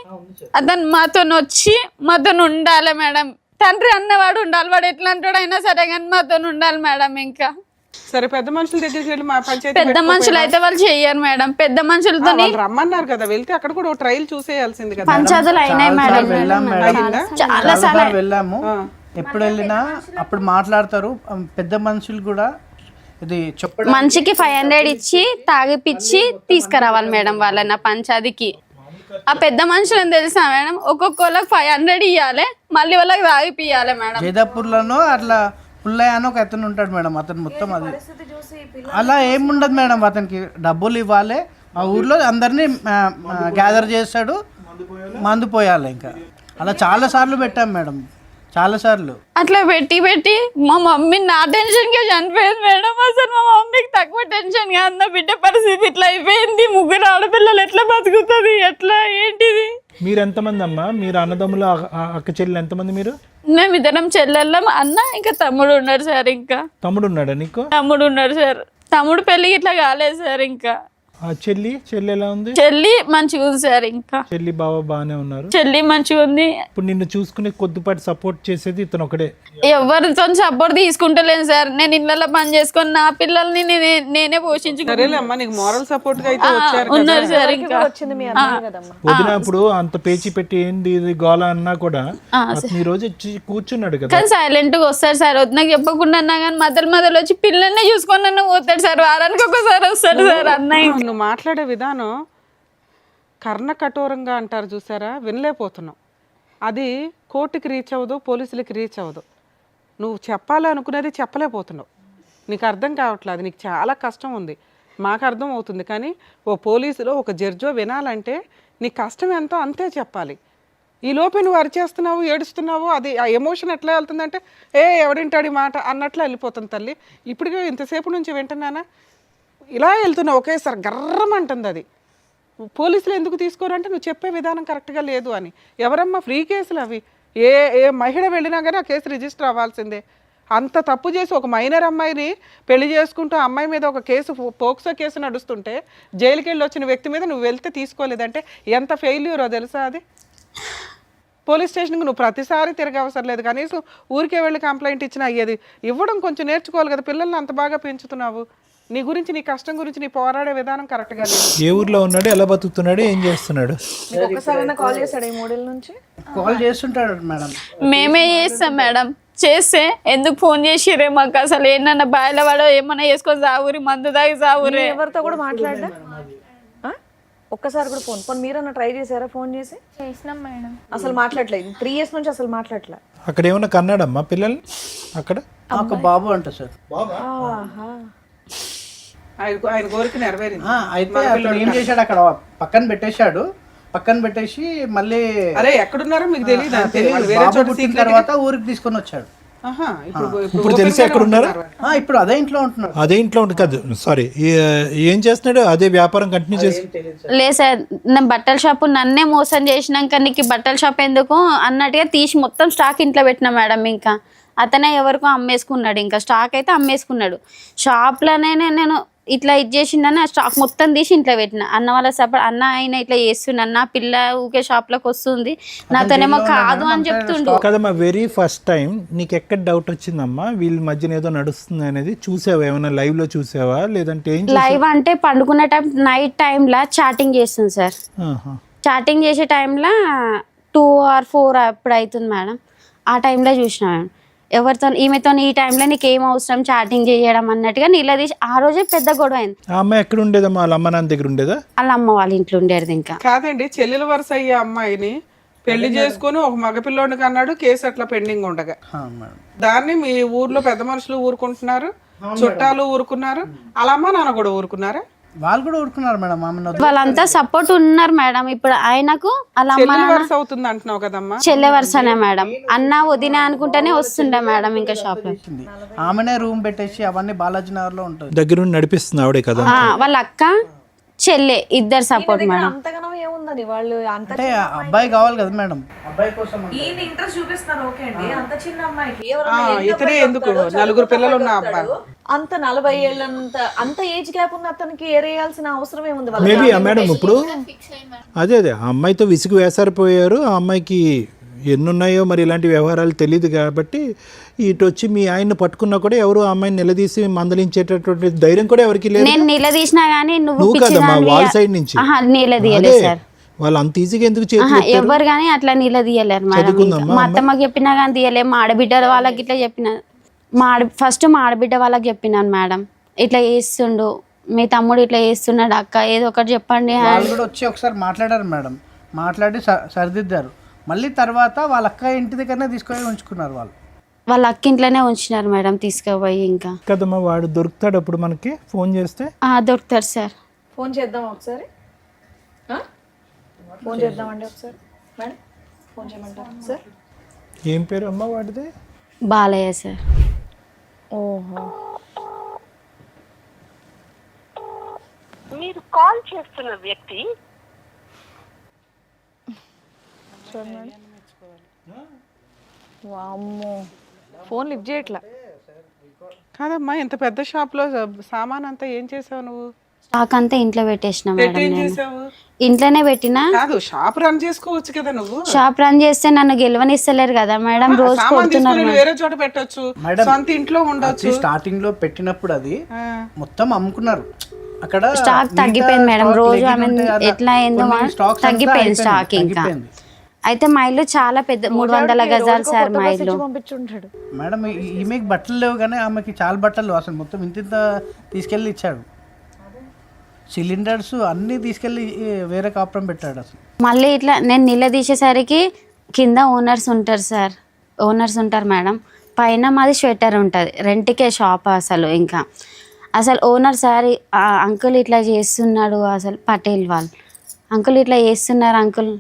అతను మాతో వచ్చి మాతో ఉండాలి మేడం. తండ్రి అన్నవాడు ఉండాలి, వాడు ఎట్లాంటాడు అయినా సరే కానీ మాతో ఉండాలి మేడం. ఇంకా సరే పెద్ద మనుషుల దగ్గరికి వెళ్ళి మా పంచాయతీ పెద్ద మనుషులు అయితే వాళ్ళు చెయ్యరు మేడం. పెద్ద మనుషులతో రమ్మన్నారు కదా, వెళ్తే అక్కడ కూడా ట్రయల్ చూసేయాల్సింది కదా. పంచాయతీలు అయినాయి మేడం. వెళ్ళాం మేడం, చాలా చాలా వెళ్ళాము. ఎప్పుడు వెళ్ళినా అప్పుడు మాట్లాడతారు. పెద్ద మనుషులు కూడా ఇది చెప్పడం మనిషికి 500 ఇచ్చి తాగిపిచ్చి తీసుకురావాలి మేడం వాళ్ళని ఆ పంచాయతీకి. ఆ పెద్ద మనుషులని తెలుసా మేడం, ఒక్కొక్కళ్ళకి 500 ఇవ్వాలి, మళ్ళీ వాళ్ళకి తాగిపియాలి మేడం. జైదాపూర్లోనో అట్లా పుల్లయ్య అని ఒక అతను ఉంటాడు మేడం, అతను మొత్తం అది అలా ఏముండదు మేడం. అతనికి డబ్బులు ఇవ్వాలి, ఆ ఊర్లో అందరినీ గ్యాదర్ చేస్తాడు, మందు పోయాలి. ఇంకా అలా చాలా సార్లు పెట్టాం మేడం, చాలా సార్లు అట్లా పెట్టి మా మమ్మీ నా టెన్షన్గా చనిపోయింది మేడం. అసలు మా మమ్మీకి తక్కువ టెన్షన్ కాదు, నా బిడ్డ పరిస్థితి ఇట్లా అయిపోయింది. 3 ఆడపిల్లలు ఎట్లా బతుకుతుంది, ఎట్లా ఏంటిది? మీరు ఎంతమంది అమ్మా? మీరు అన్నదమ్ములు అక్క చెల్లెలు ఎంతమంది మీరు? మేమిద్దరం చెల్లెళ్ళం, అన్న ఇంకా తమ్ముడు ఉన్నాడు సార్. ఇంకా తమ్ముడు ఉన్నాడా నీకు? తమ్ముడు ఉన్నాడు సార్. తమ్ముడు పెళ్ళికి ఇట్లా కాలేదు సార్. ఇంకా చెల్లి ఎలా ఉంది? చెల్లి మంచిగా ఉంది సార్. ఇంకా చెల్లి బావ బాగానే ఉన్నారు. చెల్లి మంచిగా ఉంది. ఇప్పుడు నిన్ను చూసుకునే కొద్దిపాటి సపోర్ట్ చేసేది ఇతను ఒకడే. ఎవరితో సపోర్ట్ తీసుకుంటలేను సార్. నేను ఇళ్ళలో పని చేసుకొని నా పిల్లల్ని నేనే పోషించుకుంటాను. సరేలేమ్మా, నీకు మోరల్ సపోర్ట్ గా అయితే వచ్చారు ఉన్నారు సార్. ఇంకా వచ్చింది మీ అన్నయ్య కదమ్మా. వదిలినప్పుడు అంత పేచి పెట్టి ఏంది ఇది గోల అన్నా కూడా అతను ఈ రోజు వచ్చి కూర్చున్నాడు కదా. కానీ సైలెంట్ గా వస్తాడు సార్. నాకు చెప్పకుండా అన్నా కానీ మొదలు వచ్చి పిల్లల్ని చూసుకొని నన్ను పోతాడు సార్. వారానికి ఒకసారి వస్తాడు సార్ అన్నయ్య. నువ్వు మాట్లాడే విధానం కర్ణ కఠోరంగా అంటారు చూసారా, వినలేకపోతున్నావు. అది కోర్టుకి రీచ్ అవ్వదు, పోలీసులకి రీచ్ అవ్వదు. నువ్వు చెప్పాలనుకునేది చెప్పలేకపోతున్నావు. నీకు అర్థం కావట్లేదు, అది నీకు చాలా కష్టం ఉంది. మాకు అర్థం అవుతుంది, కానీ ఓ పోలీసులో ఒక జడ్జో వినాలంటే నీ కష్టం ఎంతో అంతే చెప్పాలి. ఈ లోపే నువ్వు అరిచేస్తున్నావు, ఏడుస్తున్నావు, అది ఆ ఎమోషన్ ఎట్లా వెళ్తుందంటే ఎవడింటాడు మాట అన్నట్లు వెళ్ళిపోతుంది తల్లి. ఇప్పటికే ఇంతసేపు నుంచి వింటున్నానా, ఇలా వెళ్తున్నావు ఒకేసారి గర్రమంటుంది. అది పోలీసులు ఎందుకు తీసుకోరంటే నువ్వు చెప్పే విధానం కరెక్ట్గా లేదు అని. ఎవరమ్మా ఫ్రీ కేసులు అవి? ఏ మహిళ వెళ్ళినా కానీ ఆ కేసు రిజిస్టర్ అవ్వాల్సిందే. అంత తప్పు చేసి ఒక మైనర్ అమ్మాయిని పెళ్లి చేసుకుంటూ అమ్మాయి మీద ఒక కేసు, పోక్సో కేసు నడుస్తుంటే జైలుకి వెళ్ళి వచ్చిన వ్యక్తి మీద నువ్వు వెళ్తే తీసుకోలేదంటే ఎంత ఫెయిల్యూరో తెలుసా అది. పోలీస్ స్టేషన్కి నువ్వు ప్రతిసారి తిరగ అవసరం లేదు, కనీసం ఊరికే వెళ్ళి కంప్లైంట్ ఇచ్చినా అయ్యేది. ఇవ్వడం కొంచెం నేర్చుకోవాలి కదా, పిల్లల్ని అంత బాగా పెంచుతున్నావు. నీ గురించి, నీ కష్టం గురించి నీ పోరాడే విధానం కరెక్ట్గా లేదు. ఏ ఊర్లో ఉన్నాడు, ఎలా బతుకుతున్నాడు, ఏం చేస్తున్నాడు? ఒక్కసారైనా కాల్ చేశాడు ఈ 3 ఏళ్ళ నుంచి? కాల్ చేస్తుంటాడు మేడం. మేమే చేస్తాం మేడం. చేస్తే ఎందుకు ఫోన్ చేసిరే మాకు, అసలు ఏంటన్నా బాయిల వాడో ఏమన్నా వేసుకొని సాగురి, మందు తాగి సాగురే. ఎవరితో కూడా మాట్లాడా? ఒక్కసారి కూడా ఫోన్ మీరన్నా ట్రై చేశారా ఫోన్ చేసి? చేసినాం మేడం. అసలు మాట్లాడలేదు 3 years నుంచి అసలు మాట్లాడలే. అక్కడ ఏమన్నా కన్నాడమ్మా పిల్లల్ని అక్కడ? ఒక బాబు అంట సార్. ఆహా. ఆయన కోరిక నెరవేరింది. అయితే అతను ఏం చేశాడు, అక్కడ పక్కన పెట్టేశాడు. పక్కన పెట్టేసి మళ్ళీ అరే ఎక్కడున్నారో మీకు తెలియదు. బాబు పుట్టిన తర్వాత ఊరికి తీసుకొని వచ్చాడు. ఇప్పుడు తెలిసి ఎక్కడ ఉన్నారు? ఇప్పుడు అదే ఇంట్లో ఉంటున్నాడు. అదే ఇంట్లో ఉంటుంది కాదు, సారీ, ఏం చేస్తున్నాడు? అదే వ్యాపారం కంటిన్యూ చేసి? లేదు సార్, నా బట్టల షాపు నన్నే మోసం చేసినాక నీకు బట్టల షాప్ ఎందుకు అన్నట్టుగా తీసి మొత్తం స్టాక్ ఇంట్లో పెట్టినా మేడం. ఇంకా అతనే ఎవరికో అమ్మేసుకున్నాడు, ఇంకా స్టాక్ అయితే అమ్మేసుకున్నాడు. షాప్లోనే నేను ఇట్లా ఇది చేసిందని ఆ స్టాక్ మొత్తం తీసి ఇంట్లో పెట్టిన. అన్న వాళ్ళ సపోర్ట్, అన్న ఆయన ఇట్లా చేస్తుండ, అన్న పిల్ల ఊకే షాప్లోకి వస్తుంది, నాతోనేమో కాదు అని చెప్తుండు కదమ్మా. వెరీ ఫస్ట్ టైం నీకు ఎక్కడ డౌట్ వచ్చిందమ్మా వీళ్ళ మధ్యన ఏదో నడుస్తుంది అనేది? చూసావా ఏమైనా లైవ్ లో చూసావా లేదంటే ఏం? లైవ్ అంటే పండుకున్న టైం నైట్ టైంలో చాటింగ్ చేస్తుంది సార్. చాటింగ్ చేసే టైంలో 2 or 4 అప్పుడు అవుతుంది మేడం. ఆ టైంలో చూసిన మేడం ఎవరితో ఈమెతో ఈ టైంలో నీకు ఏం అవసరం చాటింగ్ చేయడం అన్నట్టుగా నిలదీసి ఆ రోజే పెద్ద గొడవ అయింది. ఆ అమ్మాయి ఎక్కడ ఉండేదమ్మా? వాళ్ళ అమ్మ నాన్న దగ్గర ఉండేదా? వాళ్ళ అమ్మ వాళ్ళ ఇంట్లో ఉండేది. ఇంకా కాదండి, చెల్లెల వరుస అయ్యే అమ్మాయిని పెళ్లి చేసుకుని ఒక మగపిల్లోడికి అన్నాడు, కేసు అట్లా పెండింగ్ ఉండగా దాన్ని మీ ఊర్లో పెద్ద మనుషులు ఊరుకుంటున్నారు, చుట్టాలు ఊరుకున్నారు, అలా అమ్మ నాన్న కూడా ఊరుకున్నారా? వాళ్ళు కూడా ఊరుకున్నారు మేడం. వాళ్ళంతా సపోర్ట్ ఉన్నారు మేడం. ఇప్పుడు ఆయనకు అలా వరుస అవుతుంది అంటున్నావు కదమ్మా. చెల్లె వరుసనే మేడం. అన్న వదిన అనుకుంటేనే వస్తుండే మేడం. ఇంకా షాప్ లో ఆమెనే రూమ్ పెట్టేసి అవన్నీ బాలాజీ నగర్ లో ఉంటుంది, దగ్గరుండి నడిపిస్తుంది ఆవిడే కదా. వాళ్ళ అక్క చెల్లె ఇద్దరు సపోర్ట్ మేడం. అంతగానో ఏముందని వాళ్ళు అంత అంటే అబ్బాయి కావాలి కదా మేడం, అబ్బాయి కోసం ఈయన ఇంట్రెస్ట్ చూపిస్తున్నారు. ఓకే అండి, అంత చిన్న అమ్మాయికి ఇతనే ఎందుకు 4 పిల్లలు ఉన్న అబ్బాయి అంత 40 ఏళ్ళంత అంత ఏజ్ గ్యాప్ ఉన్న అతనికి ఏరేయాల్సిన అవసరం ఏముంది? మేబీ మేడం ఇప్పుడు అదే ఆ అమ్మాయితో విసుగు వేసారిపోయారు. ఆ అమ్మాయికి ఎన్నున్నాయో మరి ఇలాంటి వ్యవహారాలు తెలియదు కాబట్టి ఇటు వచ్చి మీ ఆయన్ని పట్టుకున్నా కూడా ఎవరు ఆ అమ్మాయిని నిలదీసి మందలించేటటువంటి ధైర్యం కూడా ఎవరికి లేదు. నేను నిలదీసినా గానీ నువ్వు కదమ్మా వాళ్ళ సైడ్ నుంచి. నిలదీయలేదు సార్. వాళ్ళు అంత ఈజీగా ఎందుకు చేతులు ఎవరు కానీ అట్లా నిలదీయలేరు మేడం. మా అత్తమ్మకి చెప్పినా కానీ తీయలే. మా ఆడబిడ్డ వాళ్ళకి ఇట్లా చెప్పిన, ఫస్ట్ మా ఆడబిడ్డ వాళ్ళకి చెప్పినాను మేడం, ఇట్లా చేస్తుండు మీ తమ్ముడు, ఇట్లా చేస్తున్నాడు అక్క, ఏదో ఒకటి చెప్పండి. వాళ్ళు కూడా వచ్చి ఒకసారి మాట్లాడారు మేడం, మాట్లాడి సరిదిద్దారు. మళ్ళీ తర్వాత వాళ్ళ అక్క ఇంటి దగ్గరనే తీసుకొని ఉంచుకున్నారు. వాళ్ళ అక్క ఇంట్లోనే ఉంచినారు మేడం తీసుకుపోయి. ఇంకా కదమ్మా వాడు దొరుకుతాడు అప్పుడు మనకి ఫోన్ చేస్తే? దొరుకుతారు సార్. ఫోన్ చేద్దాం ఒకసారి, ఫోన్ చేద్దామండి ఒకసారి మేడం. ఫోన్ చేయమంటారా సార్? ఏం పేరు అమ్మ వాడిది? బాలయ్య సార్. ఓహో, మీరు కాల్ చేస్తున్న వ్యక్తి వామ్మో, ఫోన్ లిఫ్ట్ చేయట్లా. కాదమ్మా, ఇంత పెద్ద షాప్ లో సామాన్ అంతా ఏం చేసావు నువ్వు? స్టాక్ అంతా ఇంట్లో పెట్టేసిన మేడం. ఏం నేను చేసావు? ఇంట్లోనే పెట్టినా. కాదు, షాప్ రన్ చేసుకోవచ్చు కదా నువ్వు. షాప్ రన్ చేస్తే నన్ను గెలవనిస్తలేరు కదా మేడం. రోజు కొడుతున్నారు. వేరే చోట పెట్టొచ్చు, సొంత ఇంట్లో ఉండొచ్చు. స్టార్టింగ్ లో పెట్టినప్పుడు అది మొత్తం అమ్ముకున్నారు. అక్కడ స్టాక్ తగ్గిపోయింది మేడం. రోజు ఆమె ఎట్లా అయిందో తగ్గిపోయింది స్టాక్. ఇంకా అయితే మా ఇల్లు చాలా పెద్ద 300 గజాలు సార్ మా ఇల్లు. పంపించుంటాడు మేడం. ఈమెకి బట్టలు లేవు కానీ ఆమెకి చాలా బట్టలు అసలు మొత్తం ఇంత తీసుకెళ్ళి ఇచ్చాడు. సిలిండర్స్ అన్నీ తీసుకెళ్ళి వేరే కాపురం పెట్టాడు అసలు. మళ్ళీ ఇట్లా నేను నిలదీసేసరికి కింద ఓనర్స్ ఉంటారు సార్, ఓనర్స్ ఉంటారు మేడం. పైన మాది స్వెటర్ ఉంటుంది, రెంట్కే షాప్. అసలు ఓనర్ సార్ అంకుల్ ఇట్లా చేస్తున్నాడు, అసలు పటేల్ వాళ్ళు అంకుల్ ఇట్లా చేస్తున్నారు అంకుల్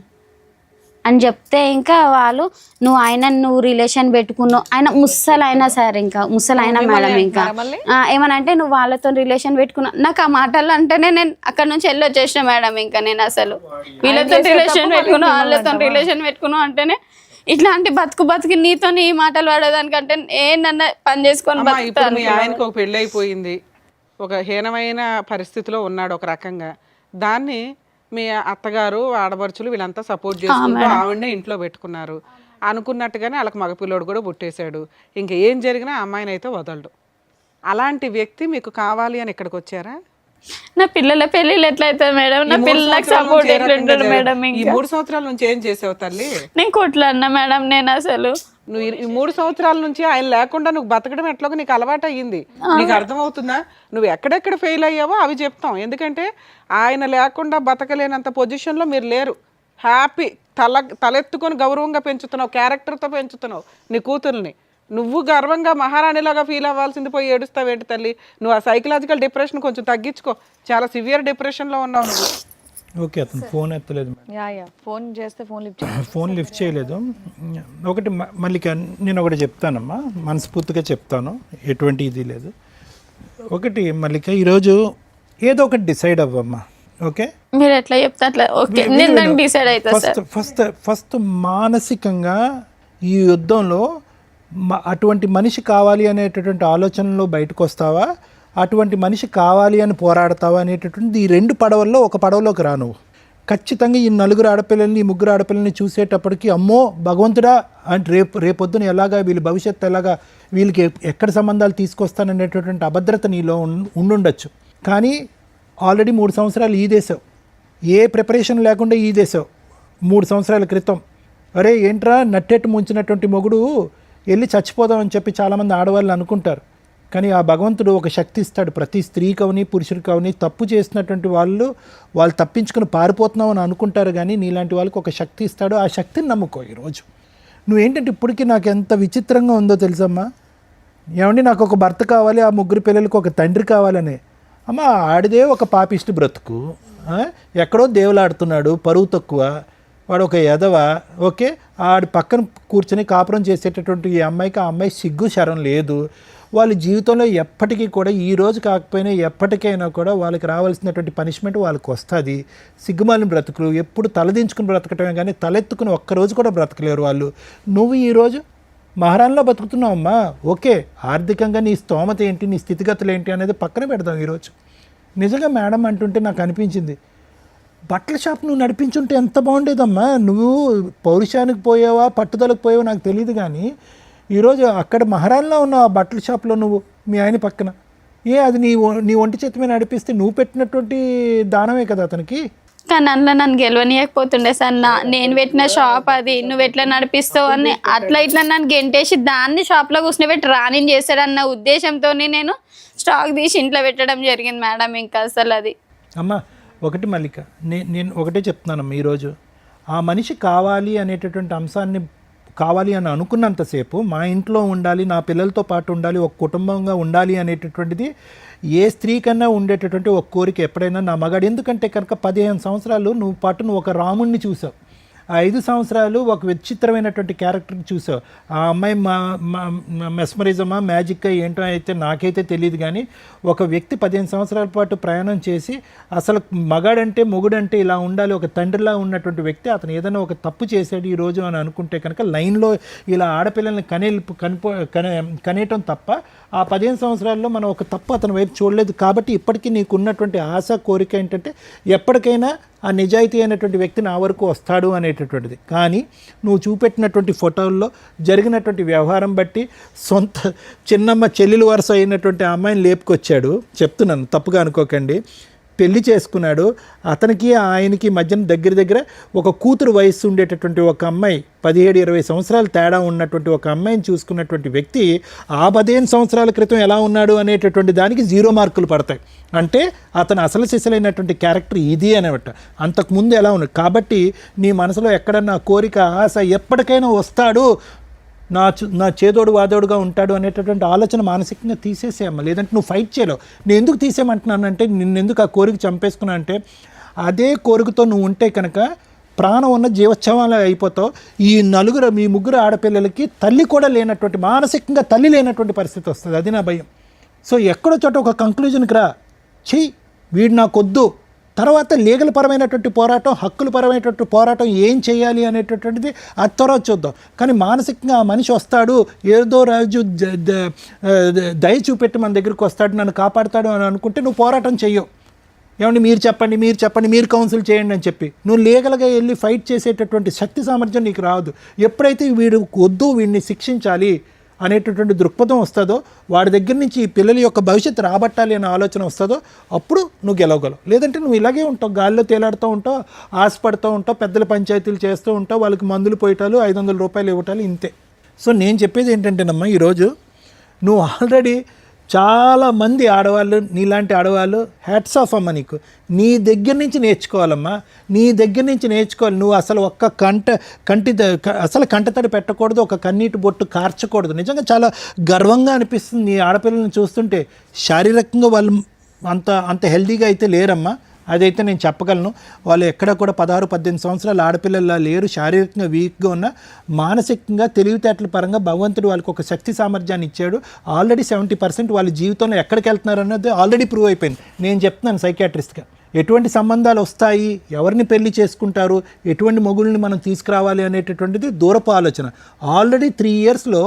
అని చెప్తే, ఇంకా వాళ్ళు నువ్వు రిలేషన్ పెట్టుకున్నావు, ఆయన ముసలైనా సార్, ఇంకా ముసలైనా మేడం. ఇంకా ఏమనంటే నువ్వు వాళ్ళతో రిలేషన్ పెట్టుకున్నావు. నాకు ఆ మాటలు అంటేనే నేను అక్కడ నుంచి వెళ్ళి వచ్చేసిన మేడం. ఇంకా నేను అసలు వీళ్ళతో రిలేషన్ పెట్టుకున్నావు, వాళ్ళతో రిలేషన్ పెట్టుకున్నావు అంటేనే ఇట్లాంటి బతుకు నీతో ఈ మాటలు పడేదానికంటే ఏంటన్నా పని చేసుకొని బతుకుతాను. మీ ఆయనకు ఒక పెళ్ళి అయిపోయింది, ఒక హీనమైన పరిస్థితిలో ఉన్నాడు ఒక రకంగా. దాన్ని మీ అత్తగారు ఆడపడుచులు వీళ్ళంతా సపోర్ట్ చేసుకుంటూ ఆవిడనే ఇంట్లో పెట్టుకున్నారు. అనుకున్నట్టుగానే వాళ్ళకి మగపిల్లోడు కూడా పుట్టేశాడు. ఇంకా ఏం జరిగినా అమ్మాయిని అయితే వదలడు. అలాంటి వ్యక్తి మీకు కావాలి అని ఇక్కడికి వచ్చారా? నా పిల్లల పెళ్ళిళ్ళు ఎట్లయితుంది మేడం? నా పిల్లలకు సపోర్ట్ ఎట్లుంటాడు మేడం? ఈ 3 సంవత్సరాల నుంచి ఏం చేసావు తల్లి? నేను కొట్లాడినా మేడం. నేను అసలు నువ్వు ఈ 3 సంవత్సరాల నుంచి ఆయన లేకుండా నువ్వు బతకడం ఎట్లాగో నీకు అలవాటు అయ్యింది. నీకు అర్థమవుతుందా? నువ్వు ఎక్కడెక్కడ ఫెయిల్ అయ్యావో అవి చెప్తాం. ఎందుకంటే ఆయన లేకుండా బతకలేనంత పొజిషన్లో మీరు లేరు. హ్యాపీ తలెత్తుకొని గౌరవంగా పెంచుతున్నావు, క్యారెక్టర్తో పెంచుతున్నావు నీ కూతుర్ని. నువ్వు గర్వంగా మహారాణిలాగా ఫీల్ అవ్వాల్సింది పోయి ఏడుస్తావేంటి తల్లి? నువ్వు ఆ సైకలాజికల్ డిప్రెషన్ కొంచెం తగ్గించుకో. చాలా సివియర్ డిప్రెషన్లో ఉన్నావు నువ్వు. ఓకే, అతను ఫోన్ ఎత్తలేదు మేడం. యా ఫోన్ చేస్తే ఫోన్ లిఫ్ట్ చేయలేదు. ఒకటి మళ్ళీ నేను ఒకటి చెప్తానమ్మా, మనస్ఫూర్తిగా చెప్తాను, ఎటువంటి ఇది లేదు. ఒకటి మల్లిక, ఈరోజు ఏదో ఒకటి డిసైడ్ అవ్వమ్మా. ఓకే, మీరు ఎట్లా చెప్తే అట్లా ఓకే, నేను దానికి డిసైడ్ అవుతా సార్. ఫస్ట్ మానసికంగా ఈ యుద్ధంలో అటువంటి మనిషి కావాలి అనేటటువంటి ఆలోచనలో బయటకు వస్తావా, అటువంటి మనిషి కావాలి అని పోరాడతావా అనేటటువంటి ఈ 2 పడవల్లో ఒక పడవలోకి రా నువ్వు. ఖచ్చితంగా ఈ 4 ఆడపిల్లల్ని, ఈ 3 ఆడపిల్లల్ని చూసేటప్పటికి అమ్మో భగవంతుడా అంటే రేపొద్దున ఎలాగా వీళ్ళ భవిష్యత్తు ఎలాగా, వీళ్ళకి ఎక్కడ సంబంధాలు తీసుకొస్తాననేటటువంటి అభద్రత నీలో ఉండుండొచ్చు. కానీ ఆల్రెడీ 3 సంవత్సరాలు ఈదేశావు, ఏ ప్రిపరేషన్ లేకుండా ఈదేశావు 3 సంవత్సరాల క్రితం. అరే ఏంట్రా నట్టెట్టు ముంచినటువంటి మొగుడు వెళ్ళి చచ్చిపోదామని చెప్పి చాలామంది ఆడవాళ్ళు అనుకుంటారు. కానీ ఆ భగవంతుడు ఒక శక్తి ఇస్తాడు. ప్రతి స్త్రీకవని పురుషుడికవని తప్పు చేసినటువంటి వాళ్ళు తప్పించుకుని పారిపోతున్నావు అని అనుకుంటారు, కానీ నీలాంటి వాళ్ళకి ఒక శక్తి ఇస్తాడు. ఆ శక్తిని నమ్ముకో. ఈరోజు నువ్వేంటంటే ఇప్పటికీ నాకు ఎంత విచిత్రంగా ఉందో తెలుసమ్మా. ఏమండి నాకు ఒక భర్త కావాలి, ఆ 3 పిల్లలకి ఒక తండ్రి కావాలని. అమ్మ ఆడిదే ఒక పాపిష్టి బ్రతుకు, ఎక్కడో దేవులాడుతున్నాడు, పరువు తక్కువ, వాడు ఒక ఎదవ. ఓకే, ఆడి పక్కన కూర్చొని కాపురం చేసేటటువంటి ఈ అమ్మాయికి ఆ అమ్మాయి సిగ్గు శరం లేదు. వాళ్ళ జీవితంలో ఎప్పటికీ కూడా, ఈ రోజు కాకపోయినా ఎప్పటికైనా కూడా వాళ్ళకి రావాల్సినటువంటి పనిష్మెంట్ వాళ్ళకి వస్తుంది. సిగ్గుమాలిన బ్రతుకులు, ఎప్పుడు తలదించుకుని బ్రతకటమే కానీ తలెత్తుకుని ఒక్కరోజు కూడా బ్రతకలేరు వాళ్ళు. నువ్వు ఈరోజు మహారాణిలో బతుకుతున్నావమ్మా. ఓకే, ఆర్థికంగా నీ స్తోమత ఏంటి, నీ స్థితిగతులు ఏంటి అనేది పక్కన పెడదాం. ఈరోజు నిజంగా మేడం అంటుంటే నాకు అనిపించింది, బట్టల షాప్ నువ్వు నడిపించుంటే ఎంత బాగుండేదమ్మా. నువ్వు పౌరుషానికి పోయావా పట్టుదలకు పోయావా నాకు తెలియదు, కానీ ఈరోజు అక్కడ మహారాణిలో ఉన్న ఆ బట్టల షాప్లో నువ్వు మీ ఆయన పక్కన, అది నీ ఒంటి చేతి మీద నడిపిస్తే నువ్వు పెట్టినటువంటి దానమే కదా అతనికి. కానీ అందులో నన్ను గెలవనీయకపోతుండే సార్. నేను పెట్టిన షాప్ అది, నువ్వు ఎట్లా నడిపిస్తావు అని అట్లా ఇట్లా నన్ను గెంటేసి దాన్ని షాప్లో కూర్చోబెట్టి రాని చేశాడన్న ఉద్దేశంతో నేను స్టాక్ తీసి ఇంట్లో పెట్టడం జరిగింది మేడం. ఇంకా అసలు అది అమ్మా ఒకటి మల్లిక, నేను ఒకటే చెప్తున్నానమ్మా, ఈరోజు ఆ మనిషి కావాలి అనేటటువంటి అంశాన్ని కావాలి అని అనుకున్నంతసేపు మా ఇంట్లో ఉండాలి, నా పిల్లలతో పాటు ఉండాలి, ఒక కుటుంబంగా ఉండాలి అనేటటువంటిది ఏ స్త్రీ కన్నా ఉండేటటువంటి ఒక కోరిక ఎప్పుడైనా నా మగాడు. ఎందుకంటే కనుక 15 సంవత్సరాలు నువ్వు ఒక రాముణ్ణి చూసావు, ఆ 5 సంవత్సరాలు ఒక విచిత్రమైనటువంటి క్యారెక్టర్ని చూసావు. ఆ అమ్మాయి మెస్మరిజమా మ్యాజిక్గా ఏంటో అయితే నాకైతే తెలియదు, కానీ ఒక వ్యక్తి 15 సంవత్సరాల పాటు ప్రయాణం చేసి అసలు మగాడంటే మొగుడంటే ఇలా ఉండాలి, ఒక తండ్రిలా ఉన్నటువంటి వ్యక్తి అతను ఏదైనా ఒక తప్పు చేశాడు ఈరోజు అని అనుకుంటే కనుక లైన్లో ఇలా ఆడపిల్లల్ని కనేయటం తప్ప ఆ 15 సంవత్సరాల్లో మనం ఒక తప్పు అతని వైపు చూడలేదు. కాబట్టి ఇప్పటికీ నీకు ఉన్నటువంటి ఆశ కోరిక ఏంటంటే ఎప్పటికైనా ఆ నిజాయితీ అయినటువంటి వ్యక్తి నా వరకు వస్తాడు అనేటటువంటిది. కానీ నువ్వు చూపెట్టినటువంటి ఫోటోల్లో జరిగినటువంటి వ్యవహారం బట్టి సొంత చిన్నమ్మ చెల్లెలు వరుస అయినటువంటి ఆ అమ్మాయిని లేపుకొచ్చాడు. చెప్తున్నాను, తప్పుగా అనుకోకండి. పెళ్లి చేసుకున్నాడు. అతనికి ఆయనకి మధ్యన దగ్గర ఒక కూతురు వయస్సు ఉండేటటువంటి ఒక అమ్మాయి, 17-20 సంవత్సరాలు తేడా ఉన్నటువంటి ఒక అమ్మాయిని చూసుకున్నటువంటి వ్యక్తి ఆ 15 సంవత్సరాల క్రితం ఎలా ఉన్నాడు అనేటటువంటి దానికి 0 మార్కులు పడతాయి. అంటే అతను అసలు సిసలైనటువంటి క్యారెక్టర్ ఇది అనమాట. అంతకుముందు ఎలా ఉన్నాడు. కాబట్టి నీ మనసులో ఎక్కడన్నా కోరిక ఆశ ఎప్పటికైనా వస్తాడు, నా చేదోడు వాదోడుగా ఉంటాడు అనేటటువంటి ఆలోచన మానసికంగా తీసేసేయమ్మ. లేదంటే నువ్వు ఫైట్ చేయలేవు. నేను ఎందుకు తీసేయమంటున్నానంటే, నిన్నెందుకు ఆ కోరిక చంపేసుకున్నా అంటే, అదే కోరికతో నువ్వు ఉంటే కనుక ప్రాణం ఉన్న జీవోత్సవాలు అయిపోతావు. ఈ 3 ఆడపిల్లలకి తల్లి కూడా లేనటువంటి, మానసికంగా తల్లి లేనటువంటి పరిస్థితి వస్తుంది. అది నా భయం. సో ఎక్కడో చోట ఒక కంక్లూజన్కి రా, వీడు నాకొద్దు. తర్వాత లీగల్ పరమైనటువంటి పోరాటం, హక్కుల పరమైనటువంటి పోరాటం ఏం చేయాలి అనేటటువంటిది అది తర్వాత చూద్దాం. కానీ మానసికంగా ఆ మనిషి వస్తాడు, ఏదో రాజు దయ చూపెట్టి మన దగ్గరికి వస్తాడు, నన్ను కాపాడుతాడు అని అనుకుంటే నువ్వు పోరాటం చెయ్యవు. ఏమండి మీరు చెప్పండి, మీరు కౌన్సిల్ చేయండి అని చెప్పి నువ్వు లీగల్గా వెళ్ళి ఫైట్ చేసేటటువంటి శక్తి సామర్థ్యం నీకు రాదు. ఎప్పుడైతే వీడు వద్దు, వీడిని శిక్షించాలి అనేటటువంటి దృక్పథం వస్తుందో, వాడి దగ్గర నుంచి ఈ పిల్లల యొక్క భవిష్యత్తు రాబట్టాలి అనే ఆలోచన వస్తుందో, అప్పుడు నువ్వు గెలవగలవు. లేదంటే నువ్వు ఇలాగే ఉంటావు, గాల్లో తేలాడుతూ ఉంటావు, ఆశపడుతూ ఉంటావు, పెద్దల పంచాయతీలు చేస్తూ ఉంటావు, వాళ్ళకి మందులు పోయటాలు, 500 రూపాయలు ఇవ్వటాలు, ఇంతే. సో నేను చెప్పేది ఏంటంటేనమ్మా, ఈరోజు నువ్వు ఆల్రెడీ చాలామంది ఆడవాళ్ళు, నీలాంటి ఆడవాళ్ళు హ్యాట్స్ ఆఫ్ అమ్మ, నీకు నీ దగ్గర నుంచి నేర్చుకోవాలమ్మా, నీ దగ్గర నుంచి నేర్చుకోవాలి. నువ్వు అసలు ఒక్క అసలు కంటతడి పెట్టకూడదు, ఒక కన్నీటి బొట్టు కార్చకూడదు. నిజంగా చాలా గర్వంగా అనిపిస్తుంది నీ ఆడపిల్లలను చూస్తుంటే. శారీరకంగా వాళ్ళు అంత హెల్తీగా అయితే లేరమ్మా, అదైతే నేను చెప్పగలను. వాళ్ళు ఎక్కడ కూడా 16-18 సంవత్సరాల ఆడపిల్లలా లేరు. శారీరకంగా వీక్గా ఉన్న, మానసికంగా తెలివితేటల పరంగా భగవంతుడు వాళ్ళకి ఒక శక్తి సామర్థ్యాన్ని ఇచ్చాడు. ఆల్రెడీ 70% వాళ్ళ జీవితంలో ఎక్కడికి వెళ్తున్నారు అన్నది ఆల్రెడీ ప్రూవ్ అయిపోయింది. నేను చెప్తున్నాను సైకియాట్రిస్ట్గా, ఎటువంటి సంబంధాలు వస్తాయి, ఎవరిని పెళ్లి చేసుకుంటారు, ఎటువంటి మొగుళ్ళని మనం తీసుకురావాలి అనేటటువంటిది దూరపు ఆలోచన. ఆల్రెడీ 3 ఇయర్స్లో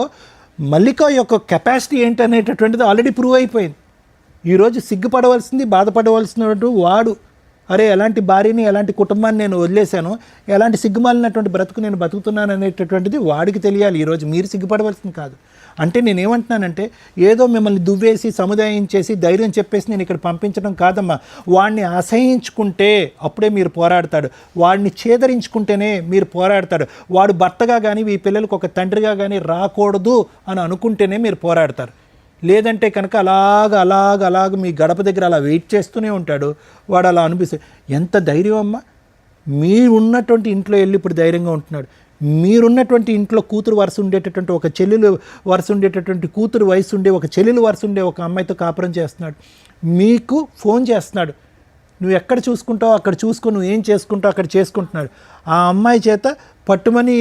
మల్లిక యొక్క కెపాసిటీ ఏంటి అనేటటువంటిది ఆల్రెడీ ప్రూవ్ అయిపోయింది. ఈరోజు సిగ్గుపడవలసింది, బాధపడవలసినటువంటి వాడు, అరే ఎలాంటి భార్యని, ఎలాంటి కుటుంబాన్ని నేను వదిలేశాను, ఎలాంటి సిగ్గుమాలినటువంటి బ్రతుకు నేను బతుకుతున్నాను అనేటటువంటిది వాడికి తెలియాలి. ఈరోజు మీరు సిగ్గుపడవలసింది కాదు. అంటే నేనేమంటున్నానంటే, ఏదో మిమ్మల్ని దువ్వేసి సముదాయించేసి ధైర్యం చెప్పేసి నేను ఇక్కడ పంపించడం కాదమ్మా. వాడిని అసహించుకుంటే అప్పుడే మీరు పోరాడతాడు, వాడిని ఛేదరించుకుంటేనే మీరు పోరాడతాడు. వాడు భర్తగా కానీ ఈ పిల్లలకు ఒక తండ్రిగా కానీ రాకూడదు అని అనుకుంటేనే మీరు పోరాడతారు. లేదంటే కనుక అలాగ మీ గడప దగ్గర అలా వెయిట్ చేస్తూనే ఉంటాడు. వాడు అలా అనిపిస్తుంది. ఎంత ధైర్యం అమ్మా, మీరున్నటువంటి ఇంట్లో వెళ్ళి ఇప్పుడు ధైర్యంగా ఉంటున్నాడు. మీరున్నటువంటి ఇంట్లో కూతురు వరుస ఉండేటటువంటి, ఒక చెల్లెలు వరుస ఉండేటటువంటి, కూతురు వయసు ఉండే ఒక చెల్లెలు వరుస ఉండే ఒక అమ్మాయితో కాపురం చేస్తున్నాడు. మీకు ఫోన్ చేస్తున్నాడు, నువ్వు ఎక్కడ చూసుకుంటావు అక్కడ చూసుకో, నువ్వు ఏం చేసుకుంటావు అక్కడ చేసుకుంటున్నాడు. ఆ అమ్మాయి చేత పట్టుమని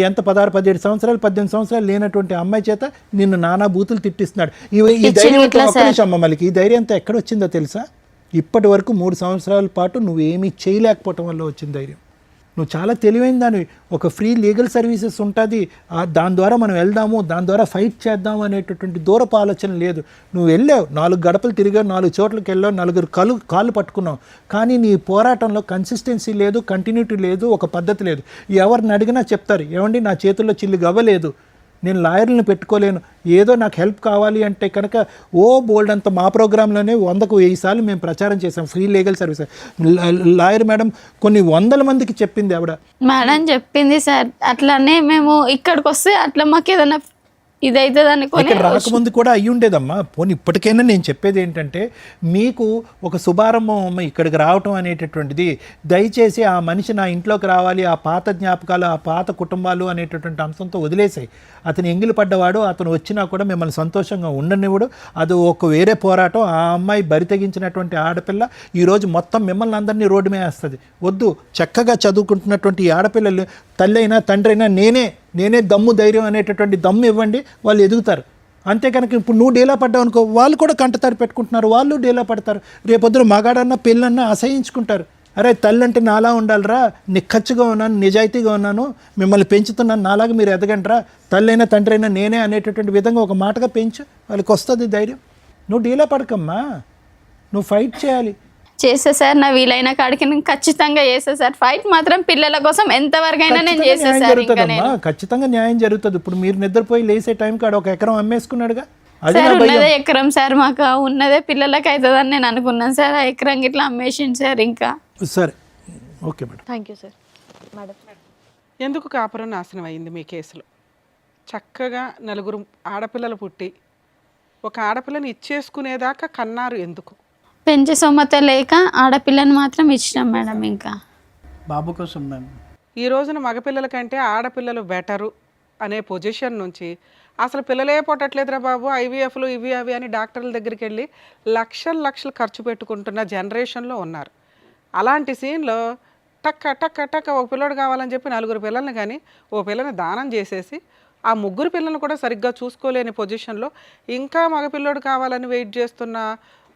ఎంత 16-17 సంవత్సరాలు 18 సంవత్సరాలు లేనటువంటి అమ్మాయి చేత నిన్ను నానా బూతులు తిట్టిస్తున్నాడు. ఈ ధైర్యం అమ్మ, మళ్ళీ ఈ ధైర్యం అంతా ఎక్కడ వచ్చిందో తెలుసా? ఇప్పటి వరకు 3 సంవత్సరాల పాటు నువ్వేమీ చేయలేకపోవటం వల్ల వచ్చిన ధైర్యం. నువ్వు చాలా తెలివైన దానివి. ఒక ఫ్రీ లీగల్ సర్వీసెస్ ఉంటుంది, దాని ద్వారా మనం వెళ్దాము, దాని ద్వారా ఫైట్ చేద్దాము అనేటటువంటి దూరపు ఆలోచన లేదు. నువ్వు వెళ్ళావు, 4 గడపలు తిరిగావు, 4 చోట్లకి వెళ్ళావు, 4 కాళ్ళు పట్టుకున్నావు. కానీ నీ పోరాటంలో కన్సిస్టెన్సీ లేదు, కంటిన్యూటీ లేదు, ఒక పద్ధతి లేదు. ఎవరిని అడిగినా చెప్తారు, ఏమండి నా చేతుల్లో చిల్లు గవ్వలేదు, నేను లాయర్లను పెట్టుకోలేను, ఏదో నాకు హెల్ప్ కావాలి అంటే కనుక బోల్డ్ అంత మా ప్రోగ్రాంలోనే 100కు 1000 సార్లు మేము ప్రచారం చేసాం free legal service. Lawyer madam కొన్ని 100 మందికి చెప్పింది ఆవిడ. మేడం చెప్పింది సార్, అట్లానే మేము ఇక్కడికి వస్తే అట్లా మాకు ఏదైనా ఇదైతే ఇక్కడ రాకముందు కూడా అయ్యి ఉండేదమ్మా. పోనీ ఇప్పటికైనా నేను చెప్పేది ఏంటంటే, మీకు ఒక శుభారంభం ఇక్కడికి రావటం అనేటటువంటిది. దయచేసి ఆ మనిషి నా ఇంట్లోకి రావాలి, ఆ పాత జ్ఞాపకాలు, ఆ పాత కుటుంబాలు అనేటటువంటి అంశంతో వదిలేసాయి. అతను ఎంగిలి పడ్డవాడు, అతను వచ్చినా కూడా మిమ్మల్ని సంతోషంగా ఉండనివ్వడు. అది ఒక వేరే పోరాటం. ఆ అమ్మాయి బరి తెగించినటువంటి ఆడపిల్ల ఈరోజు మొత్తం మిమ్మల్ని అందరినీ రోడ్డు మీద వేస్తుంది. వద్దు, చక్కగా చదువుకుంటున్నటువంటి ఈ ఆడపిల్లలు తల్లి అయినా తండ్రి అయినా నేనే దమ్ము ధైర్యం అనేటటువంటి దమ్ము ఇవ్వండి, వాళ్ళు ఎదుగుతారు. అంతే కనుక ఇప్పుడు నువ్వు డేలా పడ్డావు అనుకో, వాళ్ళు కూడా కంటతారు పెట్టుకుంటున్నారు, వాళ్ళు డేలా పడతారు. రేపొద్దున మగాడన్నా పెళ్ళన్నా అసహించుకుంటారు. అరే తల్లి అంటే నాలా ఉండాలిరా, నిక్కచ్చిగా ఉన్నాను, నిజాయితీగా ఉన్నాను, మిమ్మల్ని పెంచుతున్నాను, నాలాగా మీరు ఎదగండిరా, తల్లి అయినా తండ్రి అయినా నేనే అనేటటువంటి విధంగా ఒక మాటగా పెంచు, వాళ్ళకి వస్తుంది ధైర్యం. నువ్వు డీలా పడకమ్మా, నువ్వు ఫైట్ చేయాలి. చేస్తా సార్, నా వీలైన కాడికి నేను ఖచ్చితంగా చేస్తా సార్. ఫైట్ మాత్రం పిల్లల కోసం ఎంతవరకైనా నేను చేస్తా సార్. ఖచ్చితంగా న్యాయం జరుగుతుంది. ఇప్పుడు మీరు నిద్రపోయి లేసే టైం కాడ 1 ఎకరం అమ్మేసుకున్నాడుగా, సార్ ఉన్నదే ఎకరం సార్, మాకు ఉన్నదే పిల్లలకి అవుతుందని నేను అనుకున్నాను సార్. ఆ ఎకరం ఇట్లా అమ్మేసింది సార్. ఇంకా సరే, okay madam. Thank you sir. Madam, ఎందుకు కాపురం నాశనం అయింది మీ కేసులో? చక్కగా 4 ఆడపిల్లలు పుట్టి ఒక ఆడపిల్లని ఇచ్చేసుకునేదాకా కన్నారు ఎందుకు? పెంచే సొమ్మత లేక ఆడపిల్లని మాత్రం ఇచ్చినాం మేడం. ఇంకా బాబు కోసం మేము ఈ రోజున మగపిల్లల కంటే ఆడపిల్లలు బెటరు అనే పొజిషన్ నుంచి అసలు పిల్లలే పుట్టట్లేదురా బాబు, IVFలు ఇవి అవి అని డాక్టర్ల దగ్గరికి వెళ్ళి లక్షలు ఖర్చు పెట్టుకుంటున్న జనరేషన్లో ఉన్నారు. అలాంటి సీన్లో టక్క ఒక పిల్లడు కావాలని చెప్పి 4 పిల్లల్ని కానీ ఓ పిల్లని దానం చేసేసి ఆ 3 పిల్లలను కూడా సరిగ్గా చూసుకోలేని పొజిషన్లో ఇంకా మగపిల్లోడు కావాలని వెయిట్ చేస్తున్న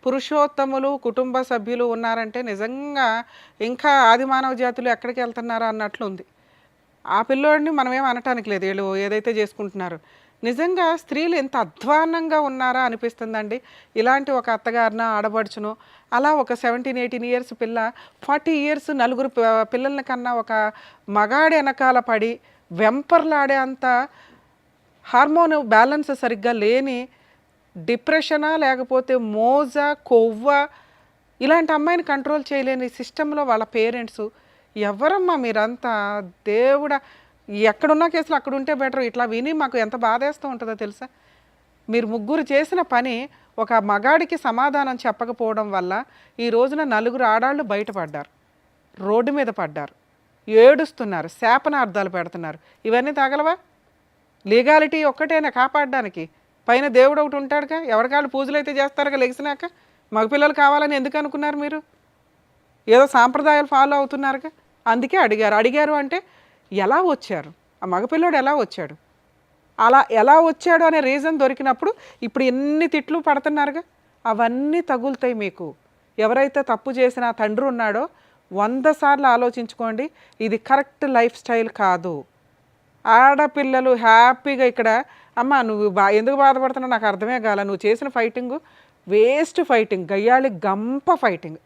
పురుషోత్తములు కుటుంబ సభ్యులు ఉన్నారంటే నిజంగా ఇంకా ఆది మానవ జాతులు ఎక్కడికి వెళ్తున్నారా అన్నట్లు ఉంది. ఆ పిల్లోడిని మనమేం అనటానికి లేదు, వీళ్ళు ఏదైతే చేసుకుంటున్నారు. నిజంగా స్త్రీలు ఎంత అధ్వాన్నంగా ఉన్నారా అనిపిస్తుందండి. ఇలాంటి ఒక అత్తగారిన ఆడబడుచును అలా ఒక 17-18 ఇయర్స్ పిల్ల 40 ఇయర్స్ 4 పిల్లల కన్నా ఒక మగాడి వెనకాల పడి వెంపర్లాడే అంత హార్మోన్ బ్యాలెన్స్ సరిగ్గా లేని డిప్రెషనా లేకపోతే మోజా కొవ్వ ఇలాంటి అమ్మాయిని కంట్రోల్ చేయలేని సిస్టంలో వాళ్ళ పేరెంట్స్. ఎవరమ్మా మీరంతా? దేవుడా, ఎక్కడున్న కేసులు అక్కడ ఉంటే బెటర్. ఇట్లా విని మాకు ఎంత బాధేస్తూ ఉంటుందో తెలుసా. మీరు ముగ్గురు చేసిన పని ఒక మగాడికి సమాధానం చెప్పకపోవడం వల్ల ఈ రోజున 4 ఆడాళ్ళు బయటపడ్డారు, రోడ్డు మీద పడ్డారు, ఏడుస్తున్నారు, శాపనార్థాలు పెడుతున్నారు. ఇవన్నీ తగలవా? లీగాలిటీ ఒక్కటేనా కాపాడడానికి? పైన దేవుడు ఒకటి ఉంటాడుగా, ఎవరికాళ్ళు పూజలు అయితే చేస్తారుగా లెగిసినాక. మగపిల్లలు కావాలని ఎందుకు అనుకున్నారు మీరు? ఏదో సాంప్రదాయాలు ఫాలో అవుతున్నారుగా, అందుకే అడిగారు అంటే ఎలా వచ్చారు, ఆ మగపిల్లోడు ఎలా వచ్చాడు, అలా ఎలా వచ్చాడు అనే రీజన్ దొరికినప్పుడు ఇప్పుడు ఎన్ని తిట్లు పడుతున్నారుగా, అవన్నీ తగులుతాయి మీకు. ఎవరైతే తప్పు చేసిన తండ్రి ఉన్నాడో 100 సార్లు ఆలోచించుకోండి, ఇది కరెక్ట్ లైఫ్ స్టైల్ కాదు. ఆడపిల్లలు హ్యాపీగా ఇక్కడ అమ్మ నువ్వు ఎందుకు బాధపడుతున్నావు నాకు అర్థమే కాల, నువ్వు చేసిన ఫైటింగు వేస్ట్ ఫైటింగ్, గయ్యాళి గంప ఫైటింగ్.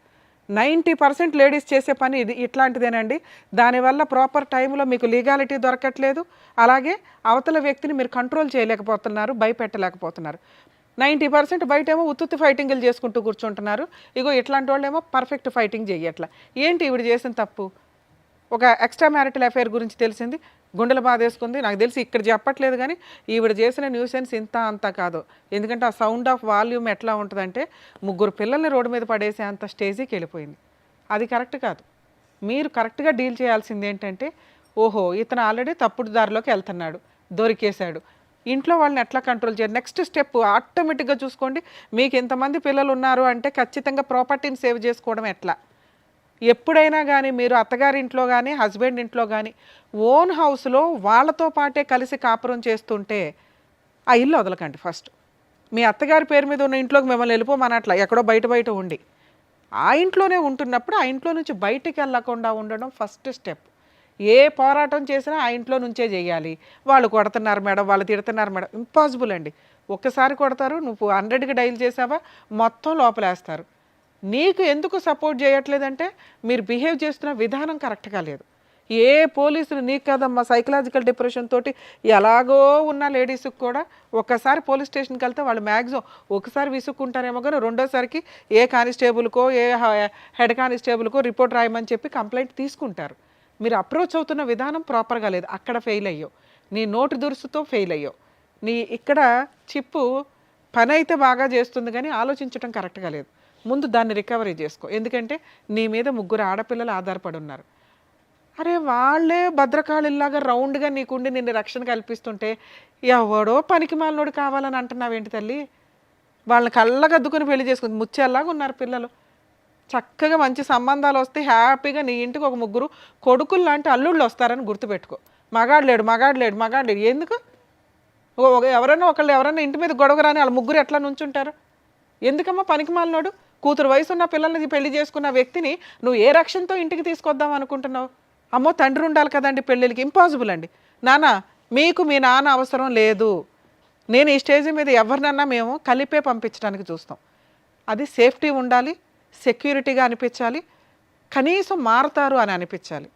90% లేడీస్ చేసే పని ఇది ఇట్లాంటిదేనండి. దానివల్ల ప్రాపర్ టైంలో మీకు లీగాలిటీ దొరకట్లేదు, అలాగే అవతల వ్యక్తిని మీరు కంట్రోల్ చేయలేకపోతున్నారు, భయపెట్టలేకపోతున్నారు. 90% బయటేమో ఉత్తుత్తి ఫైటింగ్లు చేసుకుంటూ కూర్చుంటున్నారు. ఇగో ఇట్లాంటి వాళ్ళేమో పర్ఫెక్ట్ ఫైటింగ్ చెయ్యట్లా. ఏంటి ఈవిడ చేసిన తప్పు? ఒక ఎక్స్ట్రా మ్యారిటల్ అఫైర్ గురించి తెలిసింది, గుండెలు బాధేసుకుంది. నాకు తెలిసి ఇక్కడ చెప్పట్లేదు కానీ ఈవిడ చేసిన న్యూసెన్స్ ఇంత అంత కాదు. ఎందుకంటే ఆ సౌండ్ ఆఫ్ వాల్యూమ్ ఎట్లా ఉంటుందంటే 3 పిల్లల్ని రోడ్డు మీద పడేసే అంత స్టేజ్కి వెళ్ళిపోయింది. అది కరెక్ట్ కాదు. మీరు కరెక్ట్గా డీల్ చేయాల్సింది ఏంటంటే, ఓహో ఇతను ఆల్రెడీ తప్పుడు దారిలోకి వెళ్తున్నాడు, దొరికేశాడు, ఇంట్లో వాళ్ళని ఎట్లా కంట్రోల్ చేయాలి, నెక్స్ట్ స్టెప్ ఆటోమేటిక్గా చూసుకోండి. మీకు ఇంతమంది పిల్లలు ఉన్నారు అంటే ఖచ్చితంగా ప్రాపర్టీని సేవ్ చేసుకోవడం ఎట్లా. ఎప్పుడైనా కానీ మీరు అత్తగారింట్లో కానీ హస్బెండ్ ఇంట్లో కానీ ఓన్ హౌస్లో వాళ్ళతో పాటే కలిసి కాపురం చేస్తుంటే ఆ ఇల్లు వదలకండి. ఫస్ట్ మీ అత్తగారి పేరు మీద ఉన్న ఇంట్లోకి మిమ్మల్ని వెళ్ళిపోమనట్లా, ఎక్కడో బయట ఉండి ఆ ఇంట్లోనే ఉంటున్నప్పుడు ఆ ఇంట్లో నుంచి బయటికి వెళ్ళకుండా ఉండడం ఫస్ట్ స్టెప్. ఏ పోరాటం చేసినా ఆ ఇంట్లో నుంచే చేయాలి. వాళ్ళు కొడుతున్నారు మేడం, వాళ్ళు తిడుతున్నారు మేడం, ఇంపాసిబుల్ అండి. ఒక్కసారి కొడతారు, నువ్వు 100కి డైల్ చేసావా మొత్తం లోపలేస్తారు. నీకు ఎందుకు సపోర్ట్ చేయట్లేదంటే మీరు బిహేవ్ చేస్తున్న విధానం కరెక్ట్గా లేదు. ఏ పోలీసులు నీకు కదమ్మా సైకలాజికల్ డిప్రెషన్ తోటి ఎలాగో ఉన్న లేడీస్కి కూడా ఒక్కసారి పోలీస్ స్టేషన్కి వెళ్తే వాళ్ళు మ్యాక్సిమం ఒకసారి విసుక్కుంటారేమో కానీ రెండోసారికి ఏ కానిస్టేబుల్కో ఏ హెడ్ కానిస్టేబుల్కో రిపోర్ట్ రాయమని చెప్పి కంప్లైంట్ తీసుకుంటారు. మీరు అప్రోచ్ అవుతున్న విధానం ప్రాపర్గా లేదు, అక్కడ ఫెయిల్ అయ్యో, నీ నోటి దురుసుతో ఫెయిల్ అయ్యో. నీ ఇక్కడ చిప్పు పని అయితే బాగా చేస్తుంది కానీ ఆలోచించడం కరెక్ట్గా లేదు. ముందు దాన్ని రికవరీ చేసుకో, ఎందుకంటే నీ మీద 3 ఆడపిల్లలు ఆధారపడి ఉన్నారు. అరే వాళ్ళే భద్రకాళిల్లాగా రౌండ్గా నీకుండి నిన్ను రక్షణ కల్పిస్తుంటే ఎవడో పనికి మాలినోడు కావాలని అంటున్నావేంటి తల్లి? వాళ్ళని కళ్ళగద్దుకుని పెళ్లి చేసుకుంది, ముచ్చేలాగా ఉన్నారు పిల్లలు. చక్కగా మంచి సంబంధాలు వస్తే హ్యాపీగా నీ ఇంటికి ఒక 3 కొడుకులు లాంటి అల్లుళ్ళు వస్తారని గుర్తుపెట్టుకో. మగాడు లేడు ఎందుకు? ఎవరైనా ఇంటి మీద గొడవ రాని వాళ్ళ 3 ఎట్లా నుంచుంటారు? ఎందుకమ్మా పనికి మాలినోడు? కూతురు వయసు ఉన్న పిల్లల్ని పెళ్లి చేసుకున్న వ్యక్తిని నువ్వు ఏ రక్షణతో ఇంటికి తీసుకొద్దాం అనుకుంటున్నావు? అమ్మో తండ్రి ఉండాలి కదండి పెళ్ళిళ్ళకి, ఇంపాసిబుల్ అండి. నాన్న మీకు మీ నాన్న అవసరం లేదు. నేను ఈ స్టేజ్ మీద ఎవరినన్నా మేము కలిపే పంపించడానికి చూస్తాం. అది సేఫ్టీ ఉండాలి, సెక్యూరిటీగా అనిపించాలి, కనీసం మారుతారు అని అనిపించాలి.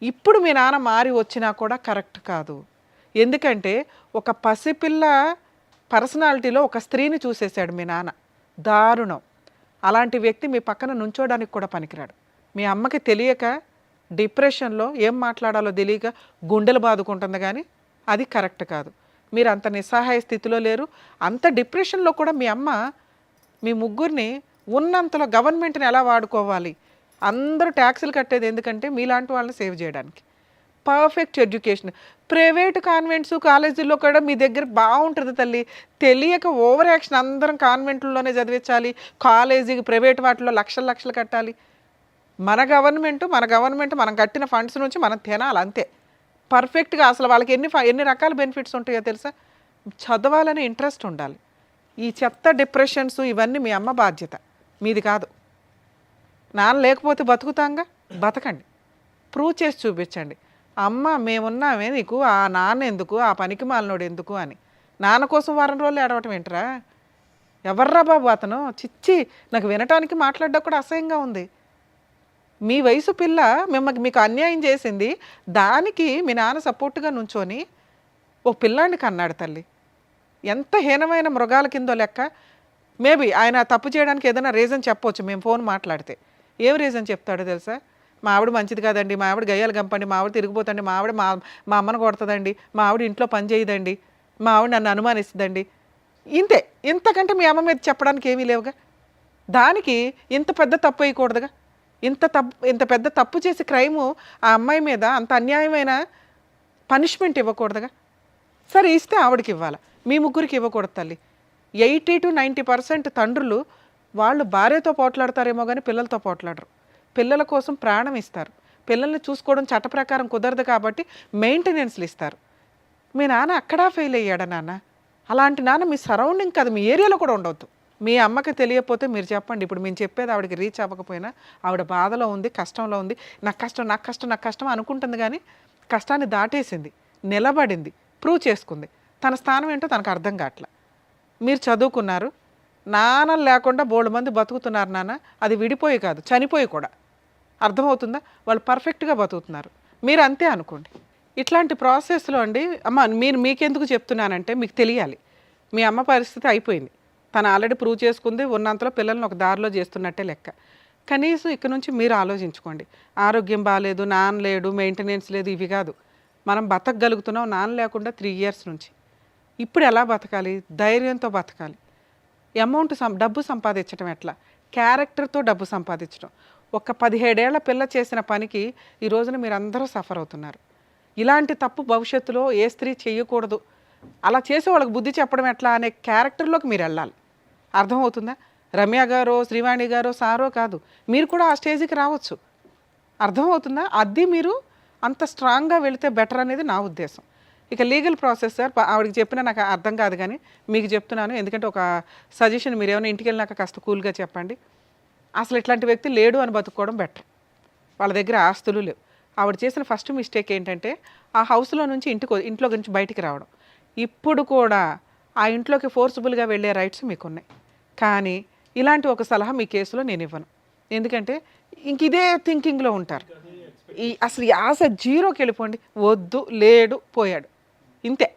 ఇప్పుడు మీ నాన్న మారి వచ్చినా కూడా కరెక్ట్ కాదు. ఎందుకంటే ఒక పసిపిల్ల పర్సనాలిటీలో ఒక స్త్రీని చూసేశాడు మీ నాన్న, దారుణం. అలాంటి వ్యక్తి మీ పక్కన నుంచోడానికి కూడా పనికిరాడు. మీ అమ్మకి తెలియక డిప్రెషన్లో ఏం మాట్లాడాలో తెలియక గుండెలు బాదుకుంటుంది కానీ అది కరెక్ట్ కాదు. మీరు అంత నిస్సహాయ స్థితిలో లేరు. అంత డిప్రెషన్లో కూడా మీ అమ్మ మీ 3 ఉన్నంతలో గవర్నమెంట్ని ఎలా వాడుకోవాలి, అందరూ ట్యాక్సులు కట్టేది ఎందుకంటే మీలాంటి వాళ్ళని సేవ్ చేయడానికి. పర్ఫెక్ట్ ఎడ్యుకేషన్, ప్రైవేట్ కాన్వెంట్స్ కాలేజీల్లో కూడా మీ దగ్గర బాగుంటుంది తల్లి. తెలియక ఓవర్ యాక్షన్, అందరం కాన్వెంట్లలోనే చదివించాలి, కాలేజీకి ప్రైవేట్ వాటిలో లక్షలు కట్టాలి. మన గవర్నమెంట్ మనం కట్టిన ఫండ్స్ నుంచి మనం తినాలి అంతే. పర్ఫెక్ట్గా అసలు వాళ్ళకి ఎన్ని రకాల బెనిఫిట్స్ ఉంటాయో తెలుసా? చదవాలని ఇంట్రెస్ట్ ఉండాలి. ఈ చెత్త డిప్రెషన్స్ ఇవన్నీ మీ అమ్మ బాధ్యత, మీది కాదు. నాన్న లేకపోతే బతుకుతాంగా, బతకండి, ప్రూవ్ చేసి చూపించండి. అమ్మ మేమున్నామే నీకు, ఆ నాన్న ఎందుకు, ఆ పనికి మాలినోడు ఎందుకు అని. నాన్న కోసం వారం రోజులు ఏడవటం ఏంటరా? ఎవర్రా బాబు అతను? చిచ్చి, నాకు వినటానికి మాట్లాడడం కూడా అసహ్యంగా ఉంది. మీ వయసు పిల్ల మీకు అన్యాయం చేసింది, దానికి మీ నాన్న సపోర్ట్గా నుంచొని ఓ పిల్లాడిని కన్నాడు తల్లి. ఎంత హీనమైన మృగాల కిందో లెక్క. మేబీ ఆయన తప్పు చేయడానికి ఏదైనా రీజన్ చెప్పవచ్చు, మేము ఫోన్ మాట్లాడితే. ఏం రీజన్ చెప్తాడో తెలుసా? మా ఆవిడ మంచిది కాదండి, మా ఆవిడ గయ్యాలు గంపండి, మా ఆవిడ తిరిగిపోతండి, మా ఆవిడ మా అమ్మను కొడుతుందండి, మా ఆవిడ ఇంట్లో పని చేయదండి, మా ఆవిడ నన్ను అనుమానిస్తుందండి, ఇంతే. ఇంతకంటే మీ అమ్మ మీద చెప్పడానికి ఏమీ లేవుగా. దానికి ఇంత పెద్ద తప్పు వేయకూడదుగా. ఇంత పెద్ద తప్పు చేసి క్రైము ఆ అమ్మాయి మీద అంత అన్యాయమైన పనిష్మెంట్ ఇవ్వకూడదుగా. సరే ఇస్తే ఆవిడకి ఇవ్వాలి, మీ ముగ్గురికి ఇవ్వకూడదు తల్లి. 80 to 90% తండ్రులు వాళ్ళు భార్యతో పోట్లాడతారేమో కానీ పిల్లలతో పోట్లాడరు. పిల్లల కోసం ప్రాణం ఇస్తారు. పిల్లల్ని చూసుకోవడం చట్ట ప్రకారం కుదరదు కాబట్టి మెయింటెనెన్స్లు ఇస్తారు. మీ నాన్న అక్కడా ఫెయిల్ అయ్యాడా నాన్న? అలాంటి నాన్న మీ సరౌండింగ్ కాదు, మీ ఏరియాలో కూడా ఉండవద్దు. మీ అమ్మకి తెలియకపోతే మీరు చెప్పండి. ఇప్పుడు మేము చెప్పేది ఆవిడకి రీచ్ అవ్వకపోయినా ఆవిడ బాధలో ఉంది, కష్టంలో ఉంది. నాకు కష్టం అనుకుంటుంది, కానీ కష్టాన్ని దాటేసింది, నిలబడింది, ప్రూవ్ చేసుకుంది. తన స్థానం ఏంటో తనకు అర్థం కావట్లా. మీరు చదువుకున్నారు, నాన్న లేకుండా బోల్డ్ మంది బతుకుతున్నారు నాన్న. అది విడిపోయి కాదు, చనిపోయి కూడా. అర్థమవుతుందా? వాళ్ళు పర్ఫెక్ట్గా బతుకుతున్నారు, మీరు అంతే అనుకోండి. ఇట్లాంటి ప్రాసెస్లో అండి అమ్మ, మీకెందుకు చెప్తున్నానంటే మీకు తెలియాలి. మీ అమ్మ పరిస్థితి అయిపోయింది, తను ఆల్రెడీ ప్రూవ్ చేసుకుంది, ఉన్నంతలో పిల్లల్ని ఒక దారిలో చేస్తున్నట్టే లెక్క. కనీసం ఇక్కడ నుంచి మీరు ఆలోచించుకోండి. ఆరోగ్యం బాగాలేదు, నాన్న లేడు, మెయింటెనెన్స్ లేదు, ఇవి కాదు. మనం బతకగలుగుతున్నాం నాన్న లేకుండా 3 years నుంచి. ఇప్పుడు ఎలా బతకాలి? ధైర్యంతో బతకాలి. అమౌంట్ డబ్బు సంపాదించడం ఎట్లా? క్యారెక్టర్తో డబ్బు సంపాదించడం. ఒక 17 ఏళ్ల పిల్ల చేసిన పనికి ఈ రోజున మీరు అందరూ సఫర్ అవుతున్నారు. ఇలాంటి తప్పు భవిష్యత్తులో ఏ స్త్రీ చేయకూడదు, అలా చేసే వాళ్ళకి బుద్ధి చెప్పడం ఎట్లా అనే క్యారెక్టర్లోకి మీరు వెళ్ళాలి. అర్థమవుతుందా? రమ్య గారో, శ్రీవాణి గారో, సారో కాదు, మీరు కూడా ఆ స్టేజ్కి రావచ్చు. అర్థమవుతుందా? అది మీరు అంత స్ట్రాంగ్గా వెళితే బెటర్ అనేది నా ఉద్దేశం. ఇక లీగల్ ప్రాసెస్ సార్, ఆవిడకి చెప్పినా నాకు అర్థం కాదు, కానీ మీకు చెప్తున్నాను. ఎందుకంటే ఒక సజెషన్, మీరు ఏమైనా ఇంటికి వెళ్ళినాక కాస్త కూల్గా చెప్పండి. అసలు ఇట్లాంటి వ్యక్తి లేడు అని బతుక్కోవడం బెటర్. వాళ్ళ దగ్గర ఆస్తులు లేవు. ఆవిడ చేసిన ఫస్ట్ మిస్టేక్ ఏంటంటే ఆ హౌస్లో నుంచి ఇంట్లో నుంచి బయటికి రావడం. ఇప్పుడు కూడా ఆ ఇంట్లోకి ఫోర్స్ఫుల్గా వెళ్ళే రైట్స్ మీకున్నాయి, కానీ ఇలాంటి ఒక సలహా మీ కేసులో నేను ఇవ్వను. ఎందుకంటే ఇంక ఇదే థింకింగ్లో ఉంటారు. అసలు ఆశ జీరోకి వెళ్ళిపోండి. వద్దు, లేడు, పోయాడు, ఇంతే.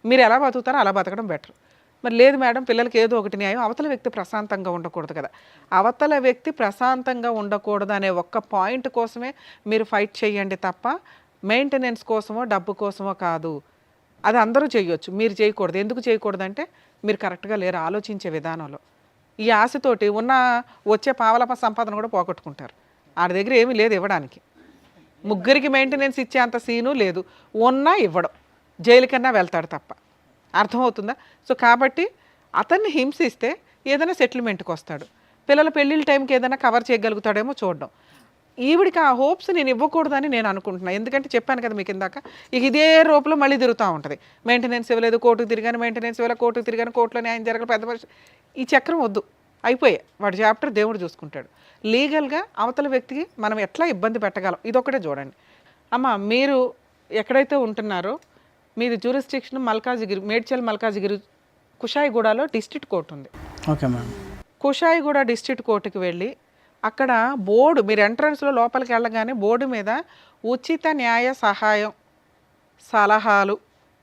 మీరు ఎలా బతుకుతారో అలా బతకడం బెటర్. మరి లేదు మేడం, పిల్లలకి ఏదో ఒకటి న్యాయం, అవతల వ్యక్తి ప్రశాంతంగా ఉండకూడదు కదా. అవతల వ్యక్తి ప్రశాంతంగా ఉండకూడదు అనే ఒక్క పాయింట్ కోసమే మీరు ఫైట్ చేయండి తప్ప మెయింటెనెన్స్ కోసమో డబ్బు కోసమో కాదు. అది అందరూ చేయొచ్చు, మీరు చేయకూడదు. ఎందుకు చేయకూడదు అంటే మీరు కరెక్ట్గా లేరు ఆలోచించే విధానంలో. ఈ ఆశతోటి వచ్చే పావలప సంపాదన కూడా పోగొట్టుకుంటారు. ఆడి దగ్గర ఏమీ లేదు ఇవ్వడానికి. ముగ్గురికి మెయింటెనెన్స్ ఇచ్చే అంత సీను లేదు, ఉన్నా ఇవ్వడం, జైలు కన్నా వెళ్తాడు తప్ప. అర్థమవుతుందా? సో కాబట్టి అతన్ని హింసిస్తే ఏదైనా సెటిల్మెంట్కి వస్తాడు. పిల్లల పెళ్ళిళ్ళ టైంకి ఏదైనా కవర్ చేయగలుగుతాడేమో చూడడం. ఈవిడికి ఆ హోప్స్ నేను ఇవ్వకూడదని నేను అనుకుంటున్నాను. ఎందుకంటే చెప్పాను కదా మీకు ఇందాక, ఇక ఇదే రూపంలో మళ్ళీ తిరుగుతూ ఉంటుంది. మెయింటెనెన్స్ ఇవ్వలేదు, కోర్టుకు తిరిగాను, మెయింటెనెన్స్ ఇవ్వలేదు, కోర్టుకు తిరిగాను, కోర్టులో న్యాయం జరగలేదు, పెద్ద పరిస్థితి. ఈ చక్రం వద్దు, అయిపోయాయి. వాడి చాప్టర్ దేవుడు చూసుకుంటాడు. లీగల్గా అవతల వ్యక్తికి మనం ఎట్లా ఇబ్బంది పెట్టగలం, ఇదొక్కటే చూడండి. అమ్మ, మీరు ఎక్కడైతే ఉంటున్నారో మీది జ్యూరిస్డిక్షన్ మల్కాజిగిరి, మేడ్చల్ మల్కాజిగిరి కుషాయిగూడలో డిస్ట్రిక్ట్ కోర్టు ఉంది. Okay madam. కుషాయిగూడ డిస్ట్రిక్ట్ కోర్టుకి వెళ్ళి అక్కడ బోర్డు, మీరు ఎంట్రన్స్లో లోపలికి వెళ్ళగానే బోర్డు మీద ఉచిత న్యాయ సహాయం సలహాలు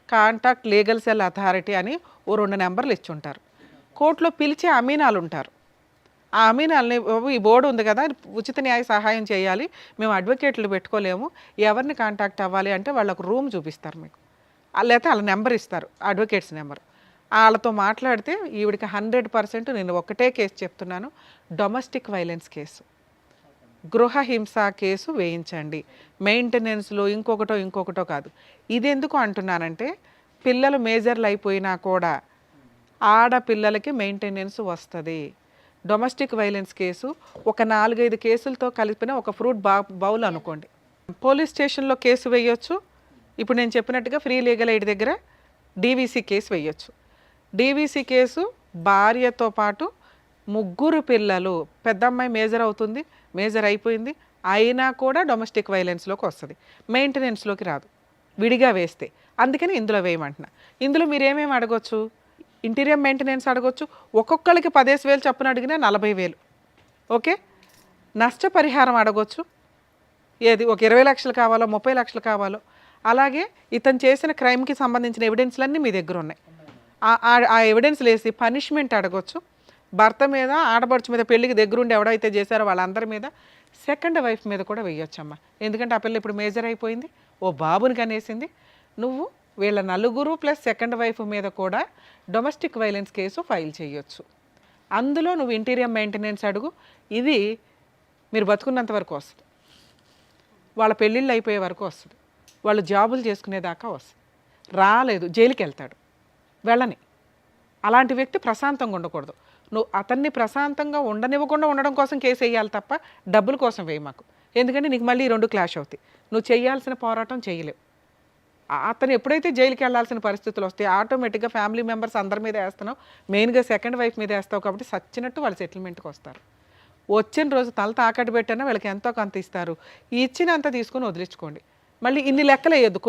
కాంటాక్ట్ లీగల్ సెల్ అథారిటీ అని 2 నెంబర్లు ఇచ్చి ఉంటారు. కోర్టులో పిలిచే అమీనాలు ఉంటారు. ఆ అమీనాల్ని, ఈ బోర్డు ఉంది కదా, ఉచిత న్యాయ సహాయం చేయాలి, మేము అడ్వకేట్లు పెట్టుకోలేము, ఎవరిని కాంటాక్ట్ అవ్వాలి అంటే వాళ్ళకు రూమ్ చూపిస్తారు మీకు, లేకపోతే వాళ్ళ నెంబర్ ఇస్తారు, అడ్వకేట్స్ నెంబర్. వాళ్ళతో మాట్లాడితే ఈవిడికి 100%, నేను ఒకటే కేసు చెప్తున్నాను, డొమెస్టిక్ వైలెన్స్ కేసు, గృహహింస కేసు వేయించండి. మెయింటెనెన్స్లో ఇంకొకటో కాదు. ఇది ఎందుకు అంటున్నానంటే పిల్లలు మేజర్లు అయిపోయినా కూడా ఆడపిల్లలకి మెయింటెనెన్స్ వస్తుంది. డొమెస్టిక్ వైలెన్స్ కేసు ఒక 4-5 కేసులతో కలిపిన ఒక ఫ్రూట్ బౌల్ అనుకోండి. పోలీస్ స్టేషన్లో కేసు వేయొచ్చు. ఇప్పుడు నేను చెప్పినట్టుగా ఫ్రీ లీగల్ ఎయిడ్ దగ్గర డీవీసీ కేసు వేయొచ్చు. డీవీసీ కేసు భార్యతో పాటు 3 పిల్లలు, పెద్ద అమ్మాయి మేజర్ అయిపోయింది, అయినా కూడా డొమెస్టిక్ వైలెన్స్లోకి వస్తుంది, మెయింటెనెన్స్లోకి రాదు, విడిగా వేస్తే. అందుకని ఇందులో వేయమంటున్నా. ఇందులో మీరు ఏమేమి అడగొచ్చు? ఇంటీరియర్ మెయింటెనెన్స్ అడగొచ్చు. ఒక్కొక్కరికి 15,000 చొప్పున అడిగినా 40,000. ఓకే. నష్టపరిహారం అడగొచ్చు. ఏది ఒక 20 లక్షలు కావాలో 30 లక్షలు కావాలో. అలాగే ఇతను చేసిన క్రైమ్కి సంబంధించిన ఎవిడెన్స్లన్నీ మీ దగ్గర ఉన్నాయి. ఆ ఎవిడెన్స్లు వేసి పనిష్మెంట్ అడగొచ్చు. భర్త మీద, ఆడపడుచు మీద, పెళ్ళికి దగ్గరుండి ఎవడైతే చేశారో వాళ్ళందరి మీద సెకండ్ వైఫ్ మీద కూడా వెయ్యొచ్చమ్మా. ఎందుకంటే ఆ పిల్ల ఇప్పుడు మేజర్ అయిపోయింది, ఓ బాబుని కనేసింది. నువ్వు వీళ్ళ నలుగురు ప్లస్ సెకండ్ వైఫ్ మీద కూడా డొమెస్టిక్ వైలెన్స్ కేసు ఫైల్ చేయొచ్చు. అందులో నువ్వు ఇంటీరియర్ మెయింటెనెన్స్ అడుగు. ఇది మీరు బతుకున్నంత వరకు వస్తుంది, వాళ్ళ పెళ్ళిళ్ళు అయిపోయే వరకు వస్తుంది, వాళ్ళు జాబులు చేసుకునేదాకా వస్తుంది. రాలేదు జైలుకి వెళ్తాడు, వెళ్ళని. అలాంటి వ్యక్తి ప్రశాంతంగా ఉండకూడదు. నువ్వు అతన్ని ప్రశాంతంగా ఉండనివ్వకుండా ఉండడం కోసం కేసు వేయాలి తప్ప డబ్బుల కోసం వేయి మాకు. ఎందుకంటే నీకు మళ్ళీ 2 క్లాష్ అవుతాయి. నువ్వు చేయాల్సిన పోరాటం చేయలేవు. అతను ఎప్పుడైతే జైలుకి వెళ్ళాల్సిన పరిస్థితులు వస్తాయి ఆటోమేటిక్గా ఫ్యామిలీ మెంబర్స్ అందరి మీద వేస్తున్నావు, మెయిన్గా సెకండ్ వైఫ్ మీద వేస్తావు కాబట్టి సచ్చినట్టు వాళ్ళు సెటిల్మెంట్కి వస్తారు. వచ్చిన రోజు తల తాకట్టు పెట్టినా వీళ్ళకి ఎంతో కొంత ఇస్తారు, ఈ ఇచ్చినంత తీసుకొని వదిలించుకోండి. మళ్ళీ ఇన్ని లెక్కలు వేయద్దు,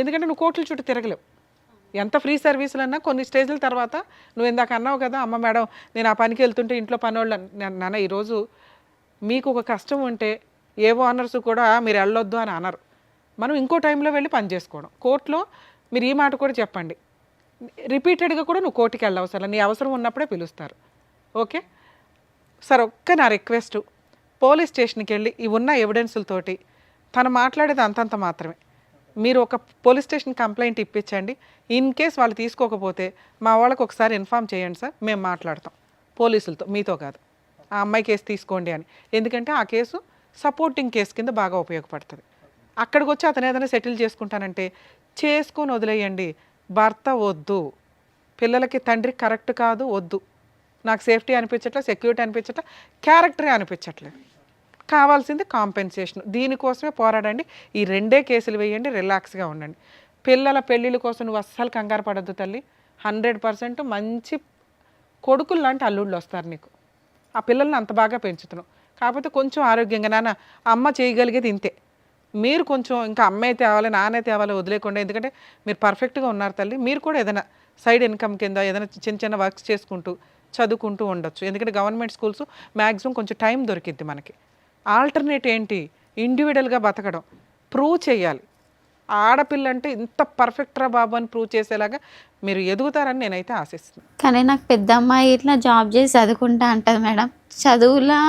ఎందుకంటే నువ్వు కోర్టుల చుట్టూ తిరగలేవు. ఎంత ఫ్రీ సర్వీసులు అన్నా కొన్ని స్టేజ్ల తర్వాత నువ్వు ఇందాక అన్నావు కదా, అమ్మ మేడం నేను ఆ పనికి వెళ్తుంటే ఇంట్లో పనోళ్ళు నాన్న ఈరోజు మీకు ఒక కష్టం ఉంటే ఏ ఓనర్స్ కూడా మీరు వెళ్ళొద్దు అని అనరు. మనం ఇంకో టైంలో వెళ్ళి పని చేసుకోవడం. కోర్టులో మీరు ఈ మాట కూడా చెప్పండి, రిపీటెడ్గా కూడా నువ్వు కోర్టుకి వెళ్ళవసరం, నీ అవసరం ఉన్నప్పుడే పిలుస్తారు. ఓకే సార్, ఒక్క నా రిక్వెస్ట్, పోలీస్ స్టేషన్కి వెళ్ళి ఈ ఉన్న ఎవిడెన్సులతోటి తను మాట్లాడేది అంతంత మాత్రమే. మీరు ఒక పోలీస్ స్టేషన్ కంప్లైంట్ ఇప్పించండి. ఇన్ కేస్ వాళ్ళు తీసుకోకపోతే మా వాళ్ళకి ఒకసారి ఇన్ఫామ్ చేయండి సార్, మేము మాట్లాడతాం పోలీసులతో, మీతో కాదు. ఆ అమ్మాయి కేసు తీసుకోండి అని. ఎందుకంటే ఆ కేసు సపోర్టింగ్ కేసు కింద బాగా ఉపయోగపడుతుంది. అక్కడికి వచ్చి అతను ఏదైనా సెటిల్ చేసుకుంటానంటే చేసుకొని వదిలేయండి. భర్త వద్దు, పిల్లలకి తండ్రి కరెక్ట్ కాదు, వద్దు, నాకు సేఫ్టీ అనిపించట్లేదు, సెక్యూరిటీ అనిపించట్లేదు, క్యారెక్టరే అనిపించట్లేదు, కావాల్సింది కాంపెన్సేషన్. దీనికోసమే పోరాడండి. ఈ 2 కేసులు వేయండి, రిలాక్స్గా ఉండండి. పిల్లల పెళ్ళిళ్ళ కోసం నువ్వు అస్సలు కంగారు పడద్దు తల్లి. 100% మంచి కొడుకులు లాంటి అల్లుళ్ళు వస్తారు నీకు. ఆ పిల్లల్ని అంత బాగా పెంచుతున్నావు. కాకపోతే కొంచెం ఆరోగ్యంగా, నాన్న అమ్మ చేయగలిగేది ఇంతే, మీరు కొంచెం ఇంకా అమ్మే తేవాలి నాన్నే తేవాలి వదిలేకుండా. ఎందుకంటే మీరు పర్ఫెక్ట్గా ఉన్నారు తల్లి. మీరు కూడా ఏదైనా సైడ్ ఇన్కమ్ కింద ఏదైనా చిన్న చిన్న వర్క్స్ చేసుకుంటూ చదువుకుంటూ ఉండొచ్చు. ఎందుకంటే గవర్నమెంట్ స్కూల్స్ మ్యాక్సిమం కొంచెం టైం దొరికిద్ది మనకి. ఆల్టర్నేట్ ఏంటి, ఇండివిజువల్గా బతకడం, ప్రూవ్ చేయాలి. ఆడపిల్ల అంటే ఇంత పర్ఫెక్ట్ రా బాబు అని ప్రూవ్ చేసేలాగా మీరు ఎదుగుతారని నేనైతే ఆశిస్తున్నాను. కానీ నాకు పెద్ద అమ్మాయి ఇట్లా జాబ్ చేసి చదువుకుంటా అంటది మేడం. చదువులా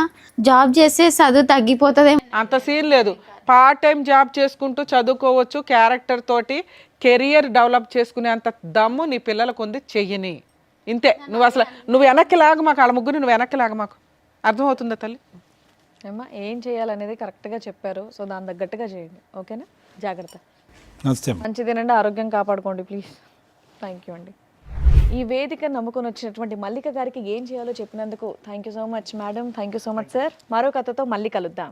జాబ్ చేస్తే చదువు తగ్గిపోతుంది. అంత సీన్ లేదు, పార్ట్ టైం జాబ్ చేసుకుంటూ చదువుకోవచ్చు. క్యారెక్టర్ తోటి కెరియర్ డెవలప్ చేసుకునేంత దమ్ము నీ పిల్లలకు ఉంది, చెయ్యని. ఇంతే. నువ్వు వెనక్కి లాగా మాకు, వాళ్ళ ముగ్గురు నువ్వు వెనక్కి లాగా మాకు. అర్థమవుతుందా తల్లి? ఏమ్మా ఏం చేయాలనేది కరెక్ట్గా చెప్పారు, సో దాని తగ్గట్టుగా చేయండి. ఓకేనా? జాగ్రత్త. నమస్తే. మంచి తినండి, ఆరోగ్యం కాపాడుకోండి ప్లీజ్. థ్యాంక్ యూ అండి. ఈ వేదిక నమ్ముకొని వచ్చినటువంటి మల్లిక గారికి ఏం చేయాలో చెప్పినందుకు thank you so much madam. Thank you so much sir. మరో కథతో మళ్ళీ కలుద్దాం.